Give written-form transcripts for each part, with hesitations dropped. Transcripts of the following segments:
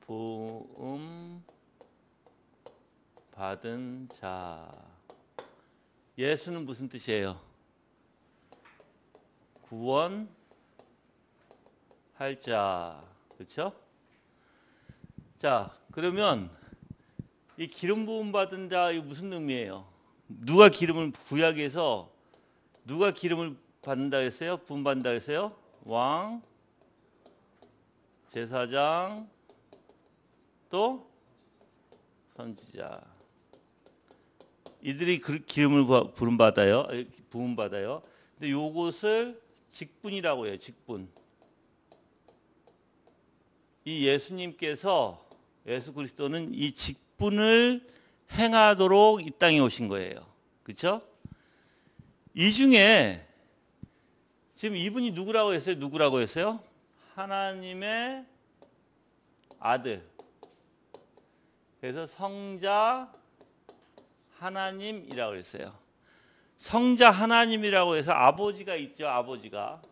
부음 받은 자. 예수는 무슨 뜻이에요? 구원할 자. 그렇죠? 자, 그러면 이 기름 부음 받은 자 이 무슨 의미예요? 누가 기름을 구약에서 누가 기름을 받는다 했어요? 부음 받는다 했어요? 왕, 제사장, 또 선지자. 이들이 기름을 부음 받아요. 근데 요것을 직분이라고 해요. 직분. 이 예수님께서 예수 그리스도는 이 직분을 행하도록 이 땅에 오신 거예요. 그렇죠? 이 중에 지금 이분이 누구라고 했어요? 누구라고 했어요? 하나님의 아들. 그래서 성자 하나님이라고 했어요. 성자 하나님이라고 해서 아버지가 있죠. 아버지가.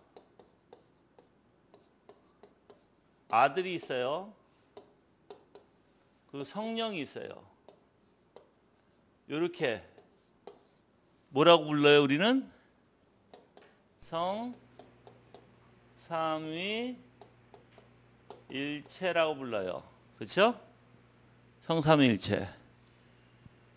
아들이 있어요. 그리고 성령이 있어요. 이렇게 뭐라고 불러요? 우리는 성 삼위일체라고 불러요. 그렇죠? 성 삼위일체.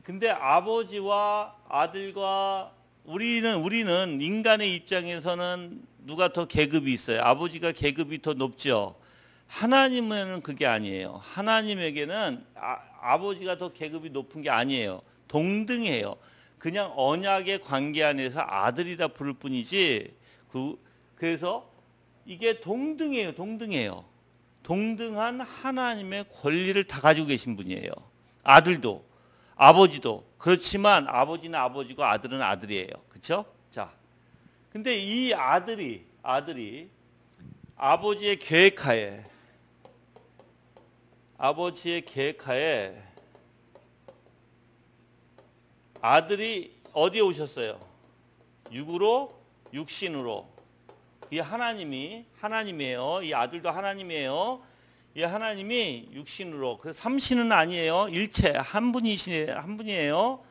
근데 아버지와 아들과 우리는 인간의 입장에서는 누가 더 계급이 있어요? 아버지가 계급이 더 높죠. 하나님은 그게 아니에요. 하나님에게는 아버지가 더 계급이 높은 게 아니에요. 동등해요. 그냥 언약의 관계 안에서 아들이라 부를 뿐이지. 그래서 이게 동등해요. 동등한 하나님의 권리를 다 가지고 계신 분이에요. 아들도 아버지도. 그렇지만 아버지는 아버지고 아들은 아들이에요. 그렇죠? 자, 근데 이 아들이 아버지의 계획하에 아들이 어디에 오셨어요? 육신으로. 이 하나님이에요. 이 아들도 하나님이에요. 이 하나님이 육신으로. 그래서 삼신은 아니에요. 일체 한 분이에요.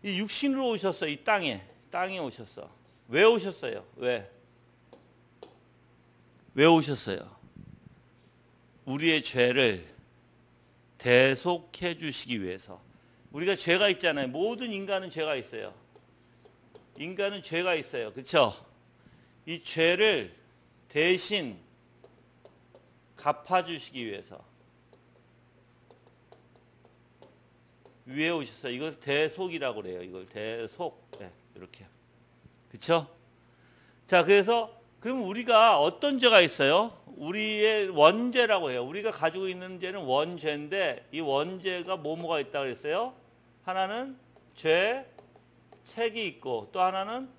이 육신으로 오셨어요. 이 땅에 오셨어. 왜 오셨어요? 왜 오셨어요? 우리의 죄를 대속해 주시기 위해서. 우리가 죄가 있잖아요. 모든 인간은 죄가 있어요. 인간은 죄가 있어요. 그렇죠? 이 죄를 대신 갚아주시기 위해서 위에 오셨어요. 이걸 대속이라고 그래요. 이걸 대속. 네, 이렇게. 그렇죠? 자, 그래서 그럼 우리가 어떤 죄가 있어요? 우리의 원죄라고 해요. 우리가 가지고 있는 죄는 원죄인데 이 원죄가 뭐가 있다고 그랬어요? 하나는 책이 있고 또 하나는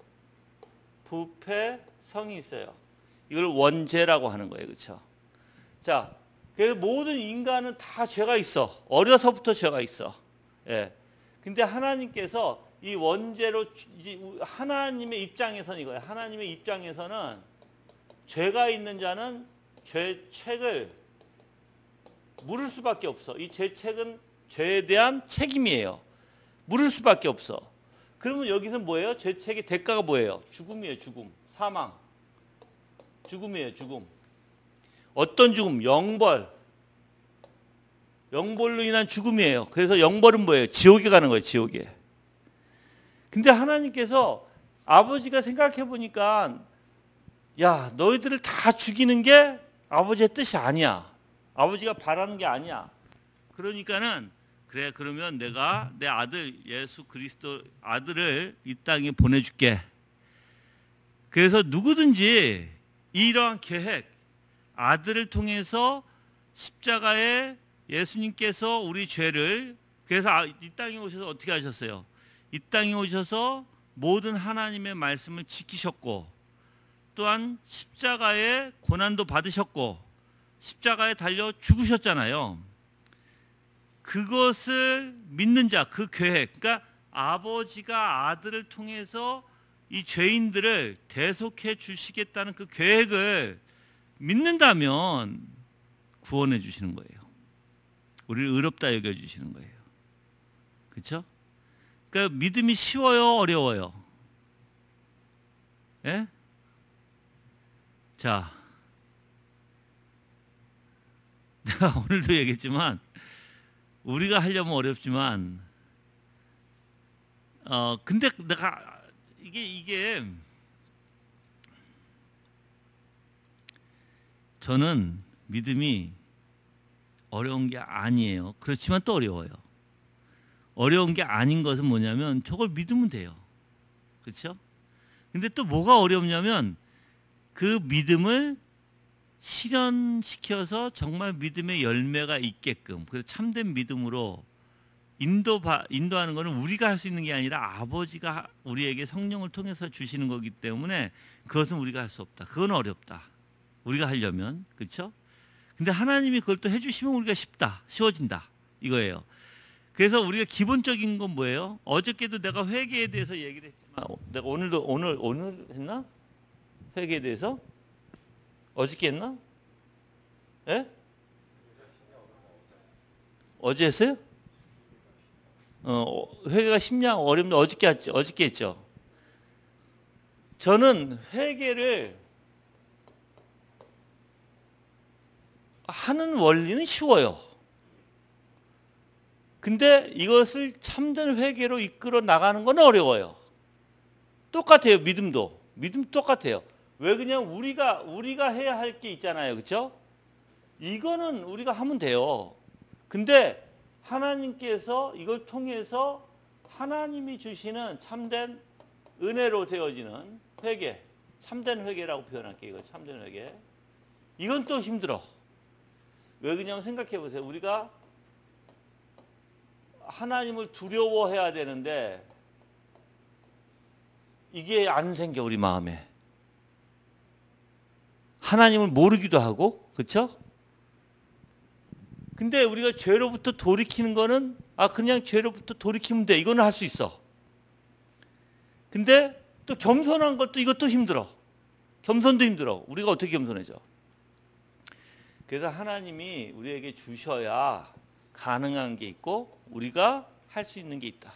부패성이 있어요. 이걸 원죄라고 하는 거예요. 그렇죠? 자, 그래서 모든 인간은 다 죄가 있어. 어려서부터 죄가 있어. 예. 근데 하나님께서 이 원죄로 하나님의 입장에서는 이거예요. 하나님의 입장에서는 죄가 있는 자는 죄책을 물을 수밖에 없어. 이 죄책은 죄에 대한 책임이에요. 물을 수밖에 없어. 그러면 여기서 뭐예요? 죄책의 대가가 뭐예요? 죽음이에요. 죽음. 사망. 죽음이에요. 죽음. 어떤 죽음? 영벌로 인한 죽음이에요. 그래서 영벌은 뭐예요? 지옥에 가는 거예요. 지옥에. 근데 하나님께서 아버지가 생각해 보니까 야, 너희들을 다 죽이는 게 아버지의 뜻이 아니야. 아버지가 바라는 게 아니야. 그러니까는 그래, 그러면 내가 내 아들 예수 그리스도 아들을 이 땅에 보내줄게. 그래서 누구든지 이러한 계획, 아들을 통해서 십자가에 예수님께서 우리 죄를, 그래서 이 땅에 오셔서 어떻게 하셨어요? 이 땅에 오셔서 모든 하나님의 말씀을 지키셨고, 또한 십자가의 고난도 받으셨고 십자가에 달려 죽으셨잖아요. 그것을 믿는 자, 그 계획, 그러니까 아버지가 아들을 통해서 이 죄인들을 대속해 주시겠다는 그 계획을 믿는다면 구원해 주시는 거예요. 우리를 의롭다 여겨주시는 거예요. 그렇죠? 그러니까 믿음이 쉬워요, 어려워요? 예? 자, 내가 오늘도 얘기했지만 우리가 하려면 어렵지만 근데 내가 이게 저는 믿음이 어려운 게 아니에요. 그렇지만 또 어려워요. 어려운 게 아닌 것은 뭐냐면 저걸 믿으면 돼요. 그렇죠? 근데 또 뭐가 어렵냐면 그 믿음을 실현시켜서 정말 믿음의 열매가 있게끔, 그래서 참된 믿음으로 인도하는 것은 우리가 할 수 있는 게 아니라 아버지가 우리에게 성령을 통해서 주시는 거기 때문에 그것은 우리가 할 수 없다. 그건 어렵다. 우리가 하려면. 그렇죠? 근데 하나님이 그걸 또 해주시면 우리가 쉬워진다. 이거예요. 그래서 우리가 기본적인 건 뭐예요? 어저께도 내가 회개에 대해서 얘기를 했지만 내가 오늘 했나? 회개에 대해서? 어저께 했나? 예? 어제 했어요? 회개가 쉽냐 어렵냐 어저께 했죠. 저는 회개를 하는 원리는 쉬워요. 근데 이것을 참된 회개로 이끌어 나가는 건 어려워요. 똑같아요. 믿음도 똑같아요. 왜 그냥 우리가 해야 할 게 있잖아요. 그렇죠? 이거는 우리가 하면 돼요. 근데 하나님께서 이걸 통해서 하나님이 주시는 참된 은혜로 되어지는 회개, 참된 회개라고 표현할게요. 이거 참된 회개. 이건 또 힘들어. 왜 그러냐면 생각해 보세요. 우리가 하나님을 두려워해야 되는데 이게 안 생겨 우리 마음에. 하나님을 모르기도 하고, 그렇죠? 근데 우리가 죄로부터 돌이키는 거는 그냥 죄로부터 돌이키면 돼. 이거는 할 수 있어. 근데 또 겸손한 것도 이것도 힘들어. 겸손도 힘들어. 우리가 어떻게 겸손해져? 그래서 하나님이 우리에게 주셔야 가능한 게 있고 우리가 할 수 있는 게 있다.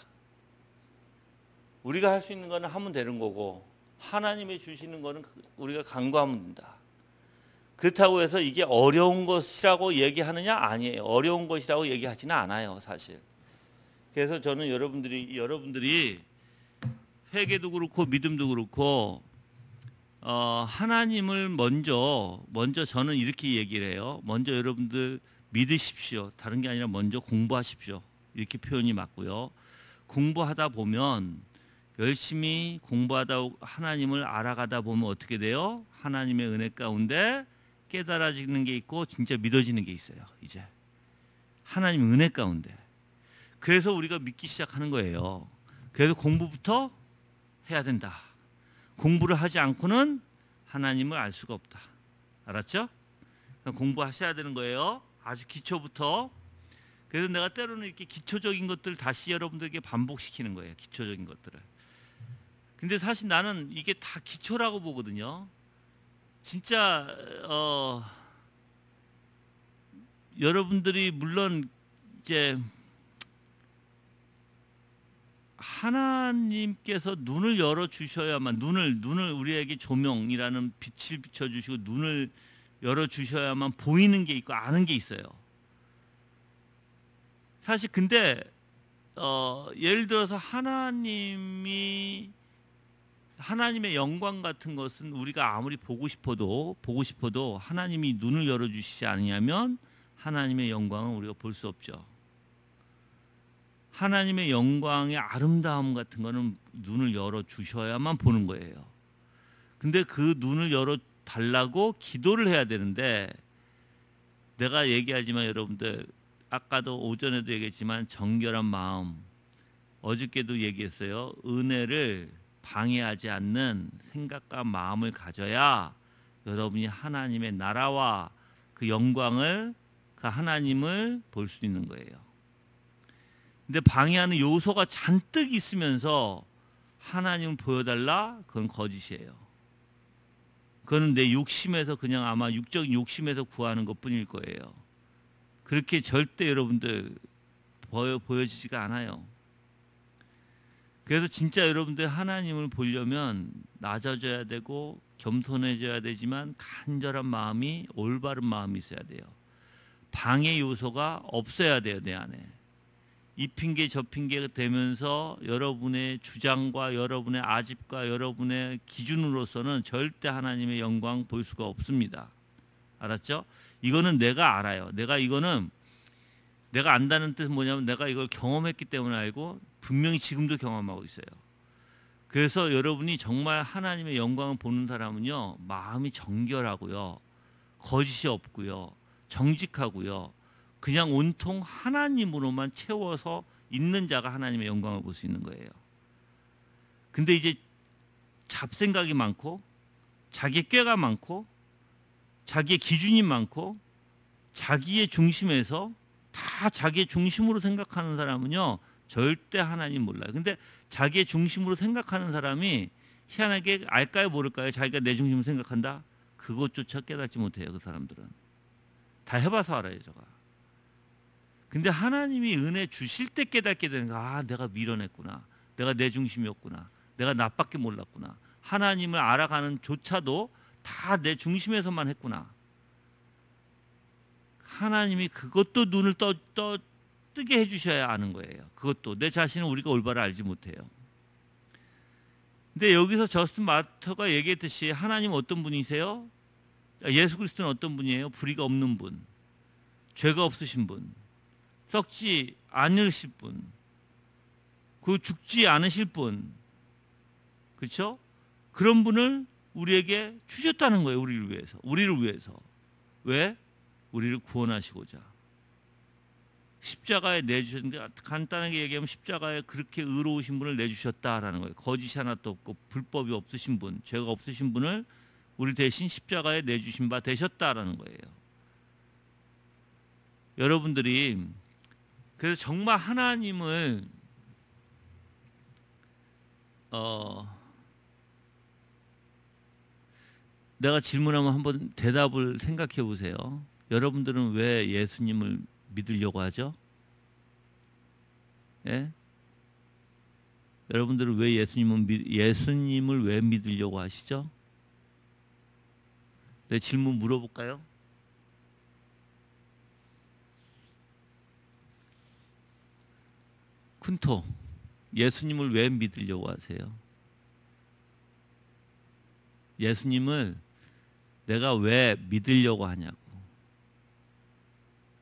우리가 할 수 있는 거는 하면 되는 거고 하나님이 주시는 거는 우리가 간구하면 된다. 그렇다고 해서 이게 어려운 것이라고 얘기하느냐? 아니에요. 어려운 것이라고 얘기하지는 않아요, 사실. 그래서 저는 여러분들이 회개도 그렇고 믿음도 그렇고 하나님을 먼저 저는 이렇게 얘기를 해요. 먼저 여러분들 믿으십시오. 다른 게 아니라 먼저 공부하십시오. 이렇게 표현이 맞고요. 공부하다 보면 열심히 공부하다 하나님을 알아가다 보면 어떻게 돼요? 하나님의 은혜 가운데 깨달아지는 게 있고 진짜 믿어지는 게 있어요. 이제 하나님 은혜 가운데. 그래서 우리가 믿기 시작하는 거예요. 그래서 공부부터 해야 된다. 공부를 하지 않고는 하나님을 알 수가 없다. 알았죠? 공부하셔야 되는 거예요. 아주 기초부터. 그래서 내가 때로는 이렇게 기초적인 것들을 다시 여러분들에게 반복시키는 거예요. 기초적인 것들을. 근데 사실 나는 이게 다 기초라고 보거든요. 진짜 여러분들이 물론 이제 하나님께서 눈을 열어 주셔야만 눈을 우리에게 조명이라는 빛을 비춰 주시고 눈을 열어 주셔야만 보이는 게 있고 아는 게 있어요. 사실 근데 예를 들어서 하나님의 영광 같은 것은 우리가 아무리 보고 싶어도 하나님이 눈을 열어 주시지 않으면 하나님의 영광은 우리가 볼 수 없죠. 하나님의 영광의 아름다움 같은 거는 눈을 열어 주셔야만 보는 거예요. 근데 그 눈을 열어 달라고 기도를 해야 되는데 내가 얘기하지만 여러분들 아까도 오전에도 얘기했지만 정결한 마음 어저께도 얘기했어요. 은혜를 방해하지 않는 생각과 마음을 가져야 여러분이 하나님의 나라와 그 영광을 그 하나님을 볼 수 있는 거예요. 근데 방해하는 요소가 잔뜩 있으면서 하나님을 보여달라? 그건 거짓이에요. 그거는 내 욕심에서 그냥 아마 육적인 욕심에서 구하는 것뿐일 거예요. 그렇게 절대 여러분들 보여지지가 않아요. 그래서 진짜 여러분들 하나님을 보려면 낮아져야 되고 겸손해져야 되지만 간절한 마음이, 올바른 마음이 있어야 돼요. 방해 요소가 없어야 돼요, 내 안에. 이 핑계 저 핑계가 되면서 여러분의 주장과 여러분의 아집과 여러분의 기준으로서는 절대 하나님의 영광 볼 수가 없습니다. 알았죠? 이거는 내가 알아요. 이거는 내가 안다는 뜻은 뭐냐면 내가 이걸 경험했기 때문에 알고 분명히 지금도 경험하고 있어요. 그래서 여러분이 정말 하나님의 영광을 보는 사람은요, 마음이 정결하고요, 거짓이 없고요, 정직하고요, 그냥 온통 하나님으로만 채워서 있는 자가 하나님의 영광을 볼 수 있는 거예요. 근데 이제 잡생각이 많고 자기의 꾀가 많고 자기의 기준이 많고 자기의 중심에서 다 자기의 중심으로 생각하는 사람은요, 절대 하나님 몰라요. 근데 자기의 중심으로 생각하는 사람이 희한하게 알까요 모를까요? 자기가 내 중심으로 생각한다? 그것조차 깨닫지 못해요. 그 사람들은. 다 해봐서 알아요. 제가. 근데 하나님이 은혜 주실 때 깨닫게 되는 거, 아, 내가 밀어냈구나. 내가 내 중심이었구나. 내가 나밖에 몰랐구나. 하나님을 알아가는 조차도 다 내 중심에서만 했구나. 하나님이 그것도 눈을 뜨게 해주셔야 아는 거예요. 그것도 내 자신은 우리가 올바로 알지 못해요. 근데 여기서 저스틴 마터가 얘기했듯이 하나님은 어떤 분이세요? 예수 그리스도는 어떤 분이에요? 불의가 없는 분, 죄가 없으신 분, 썩지 않으실 분, 그 죽지 않으실 분, 그렇죠? 그런 분을 우리에게 주셨다는 거예요. 우리를 위해서. 왜? 우리를 구원하시고자. 십자가에 내주셨는데, 간단하게 얘기하면 십자가에 그렇게 의로우신 분을 내주셨다라는 거예요. 거짓이 하나도 없고 불법이 없으신 분, 죄가 없으신 분을 우리 대신 십자가에 내주신 바 되셨다라는 거예요. 여러분들이 그래서 정말 하나님을 내가 질문하면 한번 대답을 생각해 보세요. 여러분들은 왜 예수님을 믿으려고 하죠? 예? 여러분들은 왜 예수님을 왜 믿으려고 하시죠? 내 질문 물어볼까요? 쿤토, 예수님을 왜 믿으려고 하세요? 예수님을 내가 왜 믿으려고 하냐고.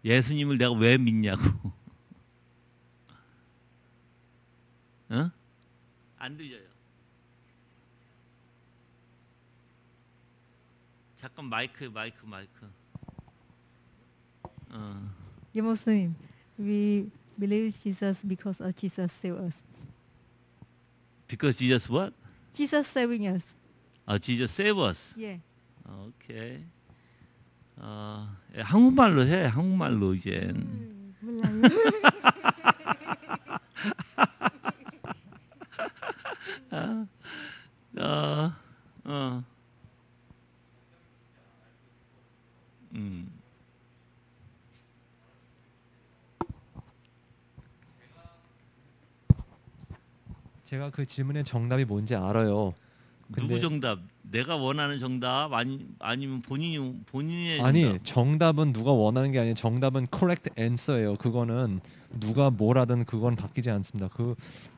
예수님을 내가 왜 믿냐고. 어? 안 들려요. 잠깐 마이크. Yeah, Muslim. We believe Jesus because Jesus saved us. Because Jesus what? Jesus saving us. Jesus save us. Yeah. 오케이. 한국말로 해. 한국말로 이젠. 몰라요. 제가 그 질문의 정답이 뭔지 알아요. 누구 정답? 내가 원하는 정답 아니면 본인의 정답? 아니, 정답은 누가 원하는 게 아니에요. 정답은 correct answer예요. 그거는 누가 뭘 하든 그건 바뀌지 않습니다.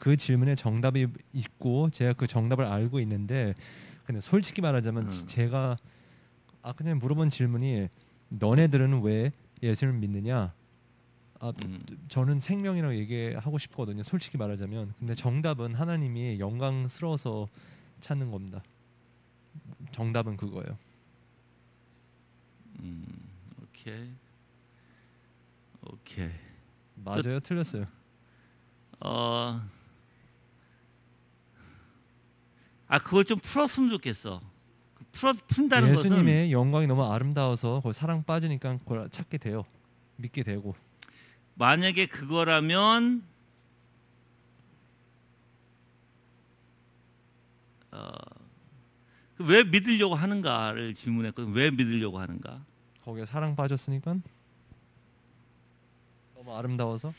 그 질문에 정답이 있고 제가 그 정답을 알고 있는데, 근데 솔직히 말하자면 제가 그냥 물어본 질문이 너네들은 왜 예수를 믿느냐? 저는 생명이라고 얘기하고 싶거든요. 솔직히 말하자면. 근데 정답은 하나님이 영광스러워서 찾는 겁니다. 정답은 그거예요. 오케이. 맞아요, 틀렸어요? 그걸 좀 풀었으면 좋겠어. 푼다는 것은 예수님의 영광이 너무 아름다워서 그걸 사랑 빠지니까 그걸 찾게 돼요. 믿게 되고. 만약에 그거라면 왜 믿으려고 하는가를 질문했거든. 왜 믿으려고 하는가? 거기에 사랑 빠졌으니까. 너무 아름다워서.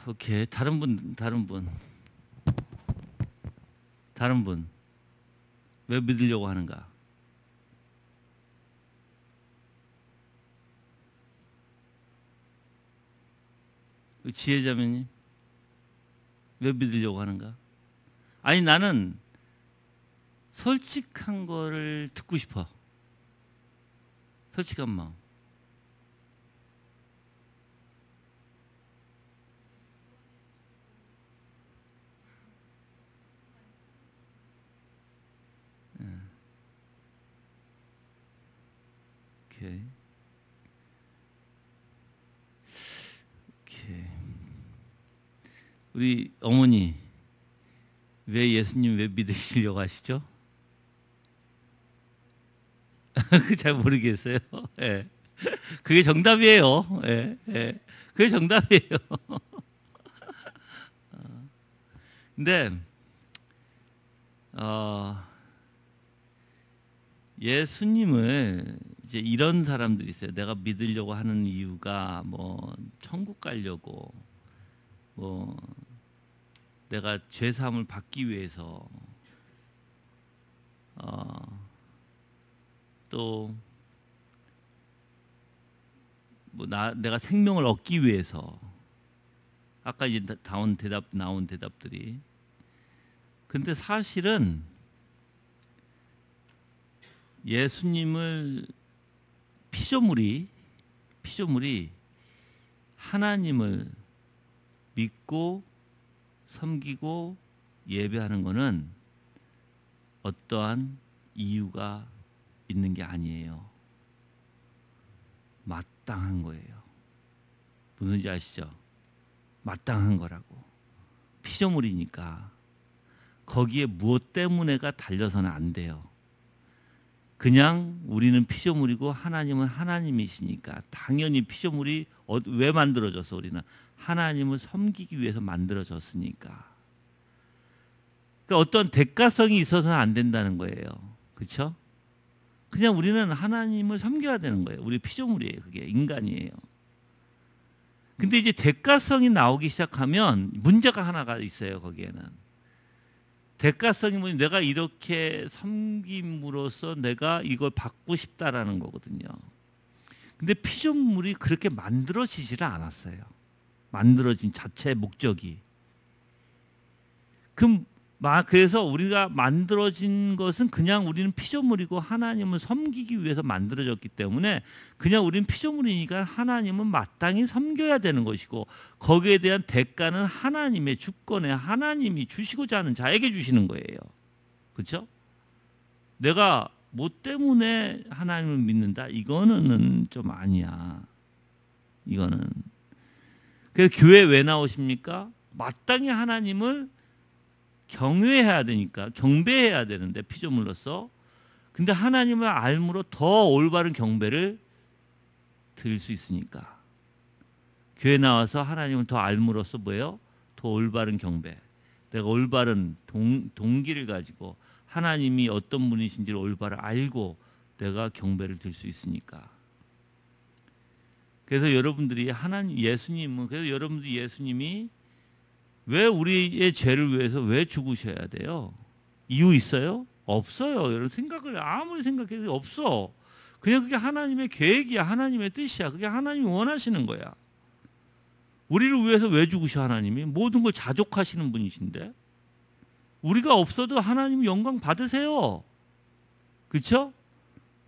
오케이. 다른 분. 왜 믿으려고 하는가? 지혜자매님, 왜 믿으려고 하는가? 아니, 나는 솔직한 거를 듣고 싶어. 솔직한 마음. 오케이. 우리 어머니, 왜 예수님 왜 믿으시려고 하시죠? 잘 모르겠어요. 예. 그게 정답이에요. 예. 예. 그게 정답이에요. 근데 예수님을 이제 이런 사람들이 있어요. 내가 믿으려고 하는 이유가 뭐 천국 가려고, 뭐 내가 죄 사함을 받기 위해서, 또 뭐 내가 생명을 얻기 위해서. 아까 이제 나온 대답들이. 근데 사실은 예수님을 피조물이 하나님을 믿고 섬기고 예배하는 것은 어떠한 이유가 있는 게 아니에요. 마땅한 거예요. 무슨지 아시죠? 마땅한 거라고. 피조물이니까 거기에 무엇 때문에가 달려서는 안 돼요. 그냥 우리는 피조물이고 하나님은 하나님이시니까 당연히 피조물이 왜 만들어졌어? 우리는 하나님을 섬기기 위해서 만들어졌으니까. 그러니까 어떤 대가성이 있어서는 안 된다는 거예요. 그렇죠? 그냥 우리는 하나님을 섬겨야 되는 거예요. 우리 피조물이에요. 그게 인간이에요. 근데 이제 대가성이 나오기 시작하면 문제가 하나가 있어요. 거기에는. 대가성이 뭐냐? 내가 이렇게 섬김으로써 내가 이걸 받고 싶다라는 거거든요. 근데 피조물이 그렇게 만들어지지를 않았어요. 만들어진 자체의 목적이. 그래서 우리가 만들어진 것은 그냥 우리는 피조물이고 하나님을 섬기기 위해서 만들어졌기 때문에 그냥 우리는 피조물이니까 하나님은 마땅히 섬겨야 되는 것이고, 거기에 대한 대가는 하나님의 주권에 하나님이 주시고자 하는 자에게 주시는 거예요. 그렇죠? 내가 뭐 때문에 하나님을 믿는다? 이거는 좀 아니야. 이거는. 그래서 교회 왜 나오십니까? 마땅히 하나님을 경외해야 되니까, 경배해야 되는데 피조물로서. 근데 하나님을 알므로 더 올바른 경배를 드릴 수 있으니까. 교회 나와서 하나님을 더 알므로써 뭐예요? 더 올바른 경배. 내가 올바른 동기를 가지고 하나님이 어떤 분이신지를 올바로 알고 내가 경배를 드릴 수 있으니까. 그래서 여러분들이 그래서 여러분들이 예수님이 왜 우리의 죄를 위해서 왜 죽으셔야 돼요? 이유 있어요? 없어요. 여러분 아무리 생각해도 없어. 그냥 그게 하나님의 계획이야. 하나님의 뜻이야. 그게 하나님이 원하시는 거야. 우리를 위해서 왜 죽으셔? 하나님이 모든 걸 자족하시는 분이신데 우리가 없어도 하나님 영광 받으세요. 그렇죠?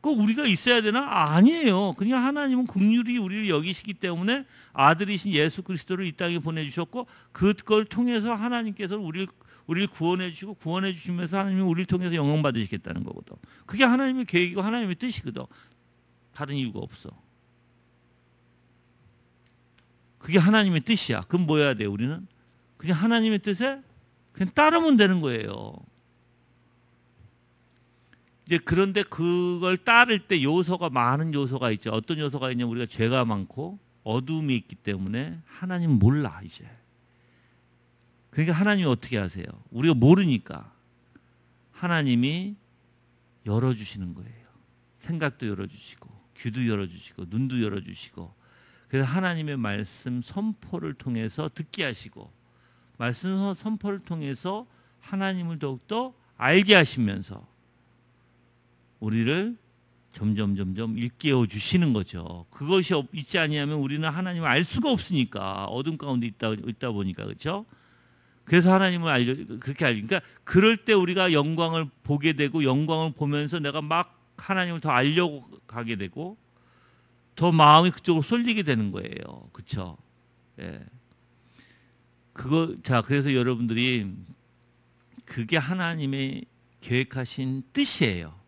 꼭 우리가 있어야 되나? 아니에요. 그냥 하나님은 긍휼히 우리를 여기시기 때문에 아들이신 예수 그리스도를 이 땅에 보내주셨고, 그걸 통해서 하나님께서 우리를 구원해 주시고, 구원해 주시면서 하나님이 우리를 통해서 영광 받으시겠다는 거거든. 그게 하나님의 계획이고 하나님의 뜻이거든. 다른 이유가 없어. 그게 하나님의 뜻이야. 그럼 뭐 해야 돼요? 우리는 그냥 하나님의 뜻에 그냥 따르면 되는 거예요. 이제 그런데 그걸 따를 때 많은 요소가 있죠. 어떤 요소가 있냐면 우리가 죄가 많고 어둠이 있기 때문에 하나님 몰라 이제. 그러니까 하나님이 어떻게 하세요? 우리가 모르니까 하나님이 열어주시는 거예요. 생각도 열어주시고 귀도 열어주시고 눈도 열어주시고. 그래서 하나님의 말씀 선포를 통해서 듣게 하시고 말씀 선포를 통해서 하나님을 더욱더 알게 하시면서 우리를 점점 일깨워 주시는 거죠. 그것이 있지 아니하면 우리는 하나님을 알 수가 없으니까 어둠 가운데 있다 보니까 그렇죠. 그래서 하나님을 그렇게 알죠. 그러니까 그럴 때 우리가 영광을 보게 되고 영광을 보면서 내가 막 하나님을 더 알려고 가게 되고 더 마음이 그쪽으로 쏠리게 되는 거예요. 그렇죠? 예. 그래서 여러분들이 그게 하나님의 계획하신 뜻이에요.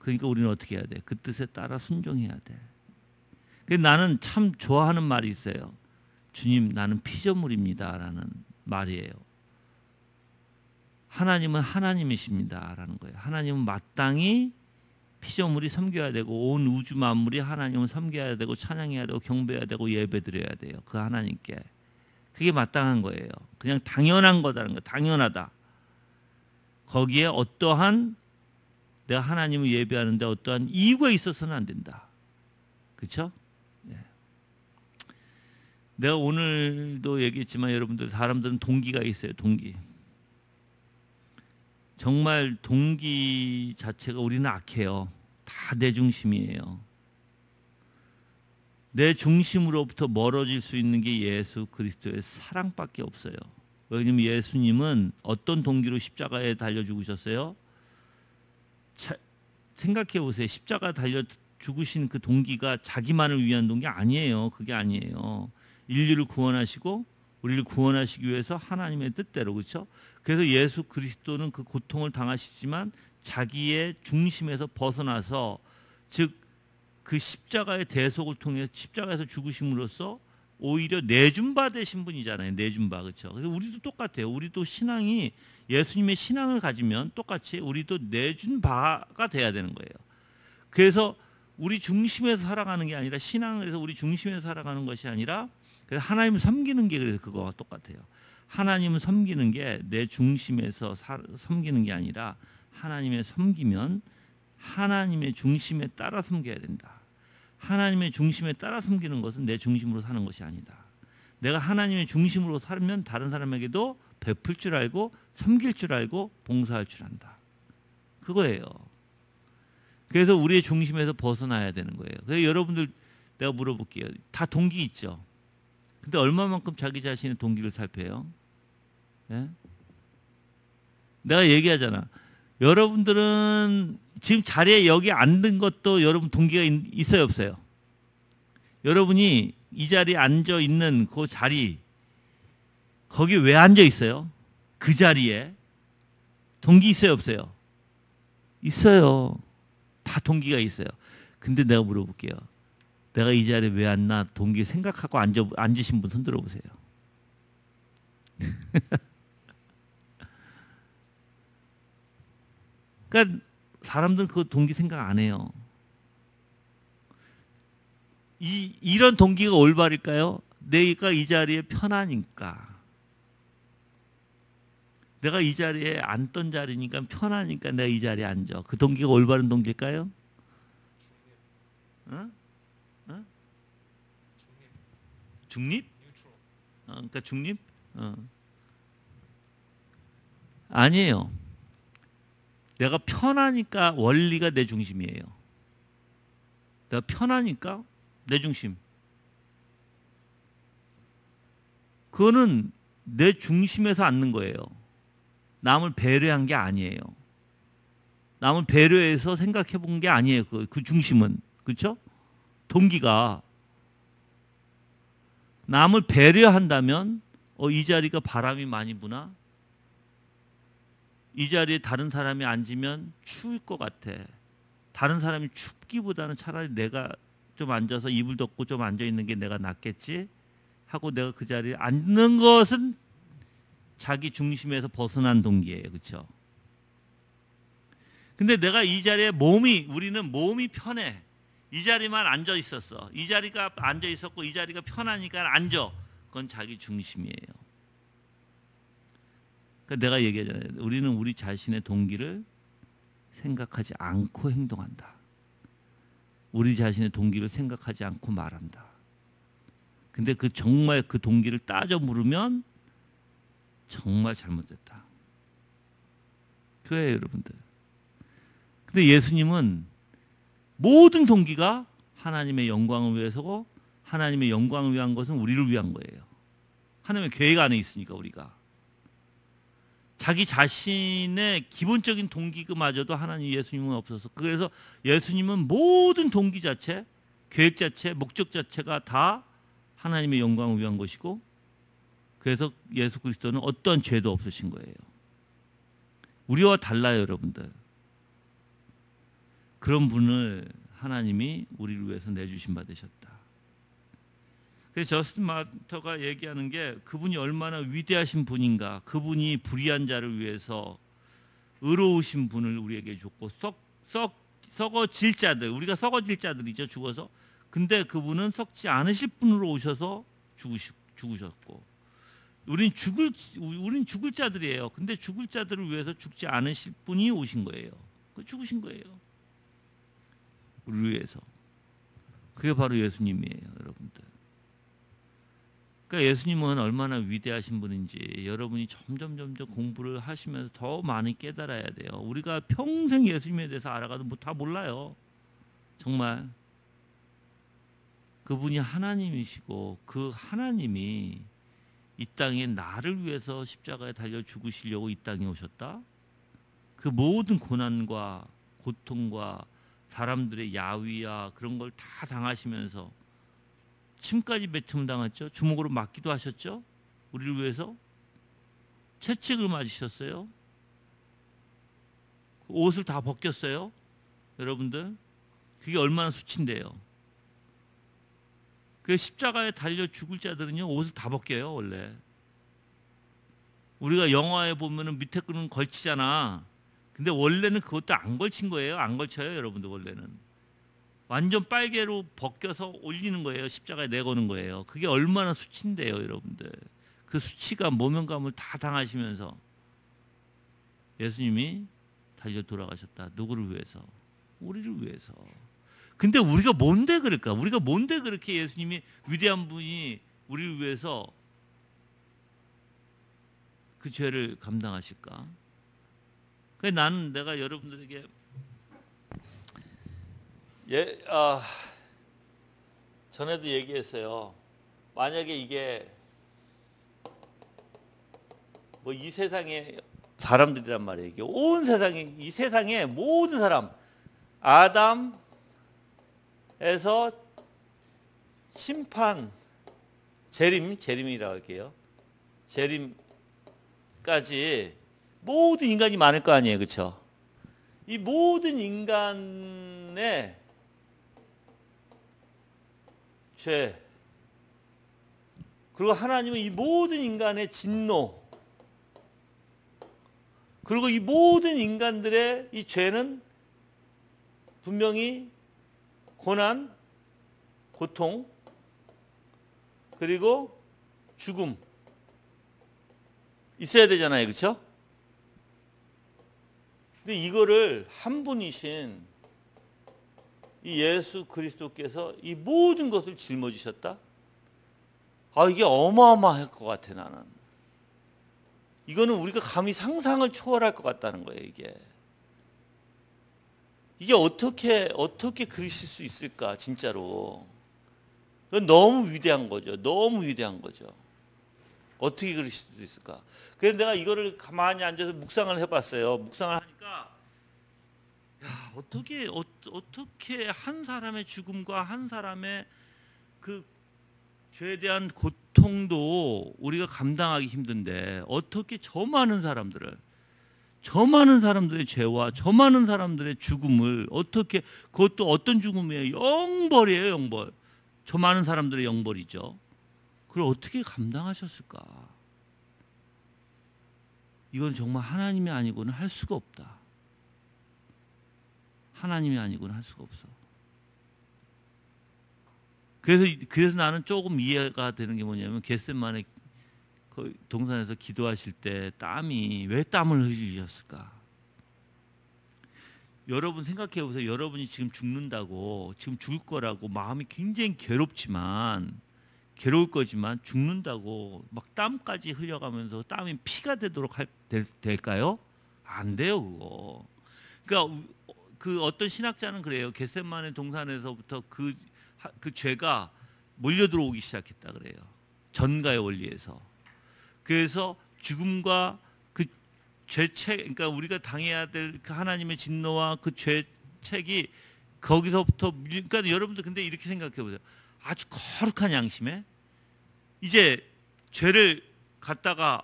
그러니까 우리는 어떻게 해야 돼? 그 뜻에 따라 순종해야 돼. 나는 참 좋아하는 말이 있어요. 주님, 나는 피조물입니다라는 말이에요. 하나님은 하나님이십니다라는 거예요. 하나님은 마땅히 피조물이 섬겨야 되고 온 우주 만물이 하나님을 섬겨야 되고 찬양해야 되고 경배해야 되고 예배드려야 돼요. 그 하나님께. 그게 마땅한 거예요. 그냥 당연한 거다라는 거. 당연하다. 거기에 어떠한 내가 하나님을 예배하는데 어떠한 이유가 있어서는 안 된다. 그렇죠? 네. 내가 오늘도 얘기했지만 여러분들 사람들은 동기가 있어요. 동기. 정말 동기 자체가 우리는 악해요. 다 내 중심이에요. 내 중심으로부터 멀어질 수 있는 게 예수 그리스도의 사랑밖에 없어요. 왜냐하면 예수님은 어떤 동기로 십자가에 달려 죽으셨어요? 생각해 보세요. 십자가 달려 죽으신 그 동기가 자기만을 위한 동기 아니에요. 그게 아니에요. 인류를 구원하시고 우리를 구원하시기 위해서 하나님의 뜻대로 그렇죠? 그래서 예수 그리스도는 그 고통을 당하시지만 자기의 중심에서 벗어나서 즉 그 십자가의 대속을 통해 십자가에서 죽으심으로써 오히려 내준바 되신 분이잖아요. 내준바 그렇죠? 그래서 우리도 똑같아요. 우리도 신앙이 예수님의 신앙을 가지면 똑같이 우리도 내준 바가 돼야 되는 거예요. 그래서 우리 중심에서 살아가는 게 아니라 신앙에서 우리 중심에서 살아가는 것이 아니라 그래서 하나님을 섬기는 게 그래서 그거와 똑같아요. 하나님을 섬기는 게 내 중심에서 섬기는 게 아니라 하나님의 섬기면 하나님의 중심에 따라 섬겨야 된다. 하나님의 중심에 따라 섬기는 것은 내 중심으로 사는 것이 아니다. 내가 하나님의 중심으로 살면 다른 사람에게도 베풀 줄 알고 섬길 줄 알고 봉사할 줄 안다. 그거예요. 그래서 우리의 중심에서 벗어나야 되는 거예요. 그래서 여러분들 내가 물어볼게요. 다 동기 있죠? 근데 얼마만큼 자기 자신의 동기를 살펴요? 예? 내가 얘기하잖아. 여러분들은 지금 자리에 여기 앉은 것도 여러분 동기가 있어요, 없어요? 여러분이 이 자리에 앉아 있는 그 자리 거기 왜 앉아 있어요? 그 자리에 동기 있어요, 없어요? 있어요. 다 동기가 있어요. 근데 내가 물어볼게요. 내가 이 자리에 왜 앉나 동기 생각하고 앉으신 분 손 들어보세요. 그러니까 사람들은 그 동기 생각 안 해요. 이런 동기가 올바를까요? 내가 이 자리에 편하니까. 내가 이 자리에 앉던 자리니까 편하니까 내가 이 자리에 앉아. 그 동기가 올바른 동기일까요? 어? 어? 중립? 그러니까 중립? 아니에요. 내가 편하니까 원리가 내 중심이에요. 내가 편하니까 내 중심. 그거는 내 중심에서 앉는 거예요. 남을 배려한 게 아니에요. 남을 배려해서 생각해 본 게 아니에요. 그 중심은. 그렇죠? 동기가. 남을 배려한다면 이 자리가 바람이 많이 부나? 이 자리에 다른 사람이 앉으면 추울 것 같아. 다른 사람이 춥기보다는 차라리 내가 좀 앉아서 이불 덮고 좀 앉아 있는 게 내가 낫겠지 하고 내가 그 자리에 앉는 것은 자기 중심에서 벗어난 동기예요. 그렇죠? 근데 내가 이 자리에 우리는 몸이 편해. 이 자리만 앉아 있었어. 이 자리가 앉아 있었고 이 자리가 편하니까 앉아. 그건 자기 중심이에요. 그러니까 내가 얘기하잖아요. 우리는 우리 자신의 동기를 생각하지 않고 행동한다. 우리 자신의 동기를 생각하지 않고 말한다. 근데 그 정말 그 동기를 따져 물으면 정말 잘못됐다. 그래요, 여러분들. 근데 예수님은 모든 동기가 하나님의 영광을 위해서고 하나님의 영광을 위한 것은 우리를 위한 거예요. 하나님의 계획 안에 있으니까 우리가. 자기 자신의 기본적인 동기마저도 하나님 예수님은 없어서 그래서 예수님은 모든 동기 자체, 계획 자체, 목적 자체가 다 하나님의 영광을 위한 것이고 그래서 예수 그리스도는 어떤 죄도 없으신 거예요. 우리와 달라요, 여러분들. 그런 분을 하나님이 우리를 위해서 내주신 바 되셨다. 그래서 저스틴 마터가 얘기하는 게 그분이 얼마나 위대하신 분인가. 그분이 불의한 자를 위해서 의로우신 분을 우리에게 줬고 썩어질 자들, 우리가 썩어질 자들이죠, 죽어서. 근데 그분은 썩지 않으실 분으로 오셔서 죽으셨고 우린 죽을 자들이에요. 근데 죽을 자들을 위해서 죽지 않으실 분이 오신 거예요. 죽으신 거예요. 우리를 위해서. 그게 바로 예수님이에요, 여러분들. 그러니까 예수님은 얼마나 위대하신 분인지 여러분이 점점 공부를 하시면서 더 많이 깨달아야 돼요. 우리가 평생 예수님에 대해서 알아가도 다 몰라요. 정말. 그분이 하나님이시고 그 하나님이 이 땅에 나를 위해서 십자가에 달려 죽으시려고 이 땅에 오셨다. 그 모든 고난과 고통과 사람들의 야위와 그런 걸 다 당하시면서 침까지 맺힘을 당했죠. 주먹으로 맞기도 하셨죠. 우리를 위해서 채찍을 맞으셨어요. 옷을 다 벗겼어요. 여러분들 그게 얼마나 수치인데요. 그 십자가에 달려 죽을 자들은요 옷을 다 벗겨요. 원래 우리가 영화에 보면은 밑에 거는 걸치잖아. 근데 원래는 그것도 안 걸친 거예요. 안 걸쳐요, 여러분들. 원래는 완전 빨개로 벗겨서 올리는 거예요. 십자가에 내거는 거예요. 그게 얼마나 수치인데요, 여러분들. 그 수치가 모면감을 다 당하시면서 예수님이 달려 돌아가셨다. 누구를 위해서? 우리를 위해서. 근데 우리가 뭔데 그럴까? 우리가 뭔데 그렇게 예수님이 위대한 분이 우리를 위해서 그 죄를 감당하실까? 그래서 나는 내가 여러분들에게 전에도 얘기했어요. 만약에 이게 뭐 이 세상의 사람들이란 말이에요. 이게 온 세상에 이 세상의 모든 사람 아담에서 심판 재림이라고 할게요. 재림까지 모든 인간이 많을 거 아니에요, 그렇죠? 이 모든 인간의 죄 그리고 하나님은 이 모든 인간의 진노 그리고 이 모든 인간들의 이 죄는 분명히 고난, 고통 그리고 죽음 있어야 되잖아요, 그렇죠? 근데 이거를 한 분이신 이 예수 그리스도께서 이 모든 것을 짊어지셨다? 이게 어마어마할 것 같아, 나는. 이거는 우리가 감히 상상을 초월할 것 같다는 거예요, 이게. 이게 어떻게 그러실 수 있을까, 진짜로. 그건 너무 위대한 거죠. 너무 위대한 거죠. 어떻게 그러실 수 있을까? 그래서 내가 이거를 가만히 앉아서 묵상을 해봤어요. 묵상을 하니까 어떻게 한 사람의 죽음과 한 사람의 그 죄에 대한 고통도 우리가 감당하기 힘든데 어떻게 저 많은 사람들의 죄와 저 많은 사람들의 죽음을 어떻게 그것도 어떤 죽음이에요? 영벌이에요, 영벌. 저 많은 사람들의 영벌이죠. 그걸 어떻게 감당하셨을까? 이건 정말 하나님이 아니고는 할 수가 없다. 하나님이 아니고는 할 수가 없어. 그래서 나는 조금 이해가 되는 게 뭐냐면 겟세마네 그 동산에서 기도하실 때 왜 땀을 흘리셨을까? 여러분 생각해 보세요. 여러분이 지금 죽는다고 지금 죽을 거라고 마음이 굉장히 괴롭지만 괴로울 거지만 죽는다고 막 땀까지 흘려가면서 땀이 피가 되도록 될까요? 안 돼요, 그거. 그러니까 그 어떤 신학자는 그래요. 겟세마네 동산에서부터 그 죄가 몰려 들어오기 시작했다 그래요. 전가의 원리에서. 그래서 죽음과 그 죄책, 그러니까 우리가 당해야 될 그 하나님의 진노와 그 죄책이 거기서부터, 그러니까 여러분들 근데 이렇게 생각해 보세요. 아주 거룩한 양심에 이제 죄를 갖다가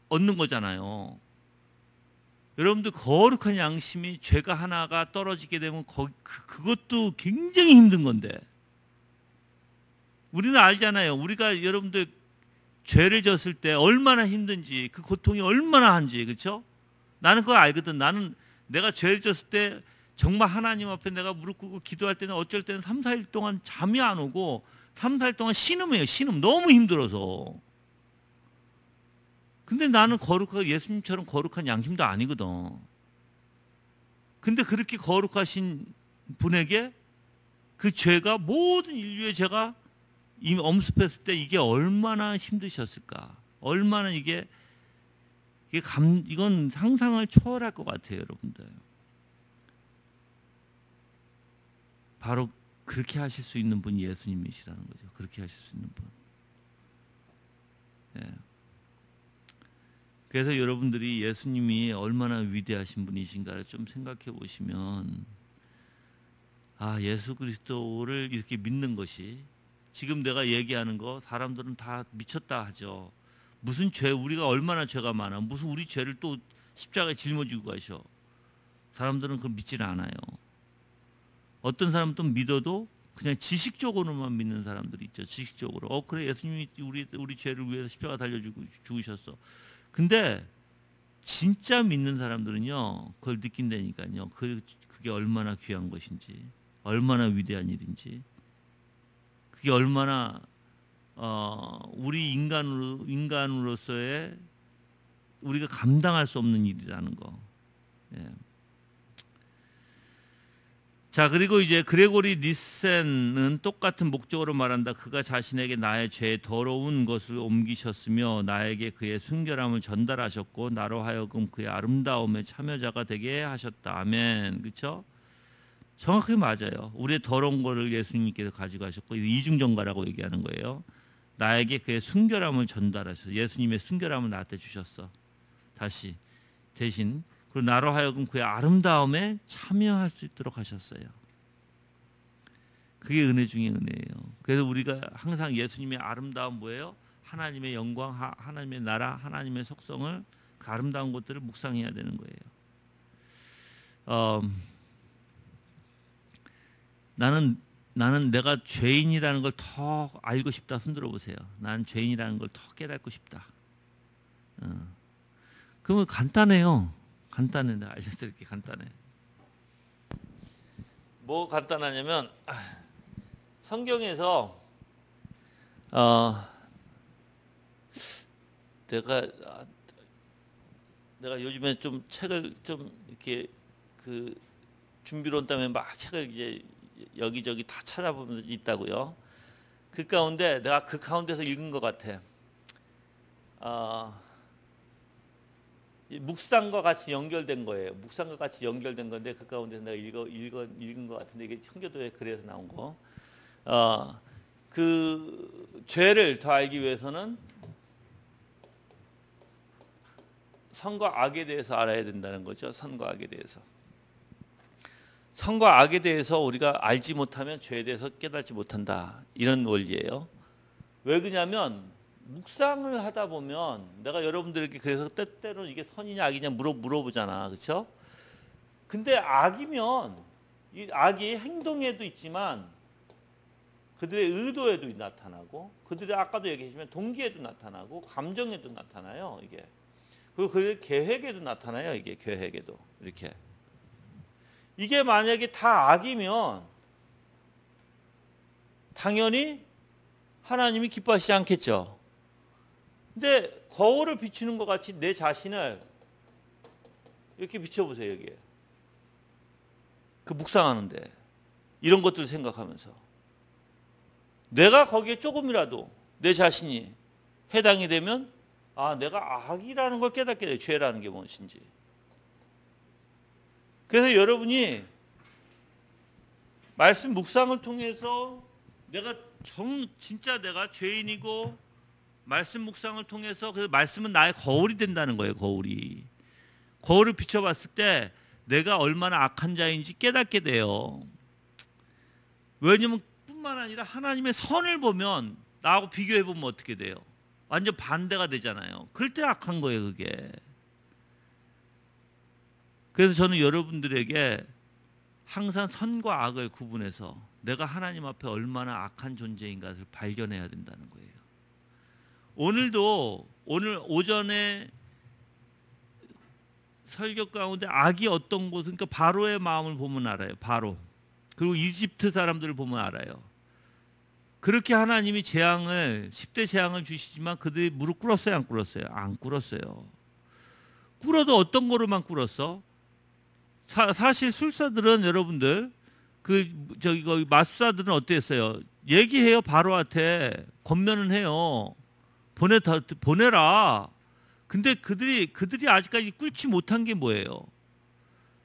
얻는 거잖아요. 여러분들 거룩한 양심이 죄가 하나가 떨어지게 되면 그것도 굉장히 힘든 건데, 우리는 알잖아요. 우리가 여러분들 죄를 졌을 때 얼마나 힘든지, 그 고통이 얼마나 한지, 그렇죠? 나는 그거 알거든. 나는 내가 죄를 졌을 때 정말 하나님 앞에 내가 무릎 꿇고 기도할 때는 어쩔 때는 3, 4일 동안 잠이 안 오고 3, 4일 동안 신음해요. 신음. 너무 힘들어서. 근데 나는 거룩하고 예수님처럼 거룩한 양심도 아니거든. 근데 그렇게 거룩하신 분에게 그 죄가, 모든 인류의 죄가 이미 엄습했을 때 이게 얼마나 힘드셨을까. 얼마나 이건 상상을 초월할 것 같아요, 여러분들. 바로 그렇게 하실 수 있는 분이 예수님이시라는 거죠. 그렇게 하실 수 있는 분. 네. 그래서 여러분들이 예수님이 얼마나 위대하신 분이신가를 좀 생각해 보시면, 아, 예수 그리스도를 이렇게 믿는 것이, 지금 내가 얘기하는 거 사람들은 다 미쳤다 하죠. 무슨 죄, 우리가 얼마나 죄가 많아, 무슨 우리 죄를 또 십자가에 짊어지고 가셔. 사람들은 그걸 믿지는 않아요. 어떤 사람은 또 믿어도 그냥 지식적으로만 믿는 사람들이 있죠. 지식적으로. 그래, 예수님이 우리 죄를 위해서 십자가 달려 죽으셨어. 근데 진짜 믿는 사람들은요, 그걸 느낀다니까요. 그게 얼마나 귀한 것인지, 얼마나 위대한 일인지, 그게 얼마나 우리 인간으로서의 우리가 감당할 수 없는 일이라는 거. 예. 자, 그리고 이제 그레고리 니센은 똑같은 목적으로 말한다. 그가 자신에게 나의 죄의 더러운 것을 옮기셨으며 나에게 그의 순결함을 전달하셨고 나로 하여금 그의 아름다움의 참여자가 되게 하셨다. 아멘. 그렇죠? 정확하게 맞아요. 우리의 더러운 거를 예수님께서 가지고 가셨고, 이중전가라고 얘기하는 거예요. 나에게 그의 순결함을 전달하셔서 예수님의 순결함을 나한테 주셨어. 다시 대신, 그리고 나로 하여금 그의 아름다움에 참여할 수 있도록 하셨어요. 그게 은혜 중에 은혜예요. 그래서 우리가 항상 예수님의 아름다움 뭐예요? 하나님의 영광, 하나님의 나라, 하나님의 속성을, 그 아름다운 것들을 묵상해야 되는 거예요. 나는 내가 죄인이라는 걸 더 알고 싶다. 손들어 보세요. 나는 죄인이라는 걸 더 깨닫고 싶다. 그러면 간단해요. 간단해. 내가 알려드릴게. 간단해. 뭐 간단하냐면, 성경에서 내가 요즘에 좀 책을 좀 이렇게 그 준비로 온 다음에 막 책을 이제 여기저기 다 찾아보면 있다고요. 그 가운데 내가 그 가운데서 읽은 것 같아. 묵상과 같이 연결된 거예요. 묵상과 같이 연결된 건데 그 가운데서 내가 읽은 것 같은데, 이게 청교도의 글에서 나온 거. 그 죄를 더 알기 위해서는 선과 악에 대해서 알아야 된다는 거죠. 선과 악에 대해서. 선과 악에 대해서 우리가 알지 못하면 죄에 대해서 깨닫지 못한다. 이런 원리예요. 왜 그러냐면 묵상을 하다 보면 내가 여러분들에게 그래서 때때로 이게 선이냐 악이냐 물어보잖아. 그렇죠? 근데 악이면 이 악이 행동에도 있지만 그들의 의도에도 나타나고, 그들의 아까도 얘기했지만 동기에도 나타나고 감정에도 나타나요. 이게. 그리고 그들의 계획에도 나타나요. 이게 계획에도. 이렇게. 이게 만약에 다 악이면 당연히 하나님이 기뻐하시지 않겠죠. 근데 거울을 비추는 것 같이 내 자신을 이렇게 비춰보세요. 여기에. 그 묵상하는데 이런 것들을 생각하면서 내가 거기에 조금이라도 내 자신이 해당이 되면 아, 내가 악이라는 걸 깨닫게 돼. 죄라는 게 무엇인지. 그래서 여러분이 말씀 묵상을 통해서 내가 진짜 내가 죄인이고 말씀 묵상을 통해서 그 말씀은 나의 거울이 된다는 거예요. 거울을 비춰봤을 때 내가 얼마나 악한 자인지 깨닫게 돼요. 왜냐면 뿐만 아니라 하나님의 선을 보면 나하고 비교해 보면 어떻게 돼요? 완전 반대가 되잖아요. 그럴 때 악한 거예요, 그게. 그래서 저는 여러분들에게 항상 선과 악을 구분해서 내가 하나님 앞에 얼마나 악한 존재인가를 발견해야 된다는 거예요. 오늘 오전에 설교 가운데 악이 어떤 곳은 그러니까 바로의 마음을 보면 알아요. 바로. 그리고 이집트 사람들을 보면 알아요. 그렇게 하나님이 10대 재앙을 주시지만 그들이 무릎 꿇었어요, 안 꿇었어요? 안 꿇었어요. 꿇어도 어떤 거로만 꿇었어? 사실 술사들은 여러분들 거기 마술사들은 어땠어요? 얘기해요. 바로한테 권면은 해요. 보내라. 근데 그들이 아직까지 꿇지 못한 게 뭐예요?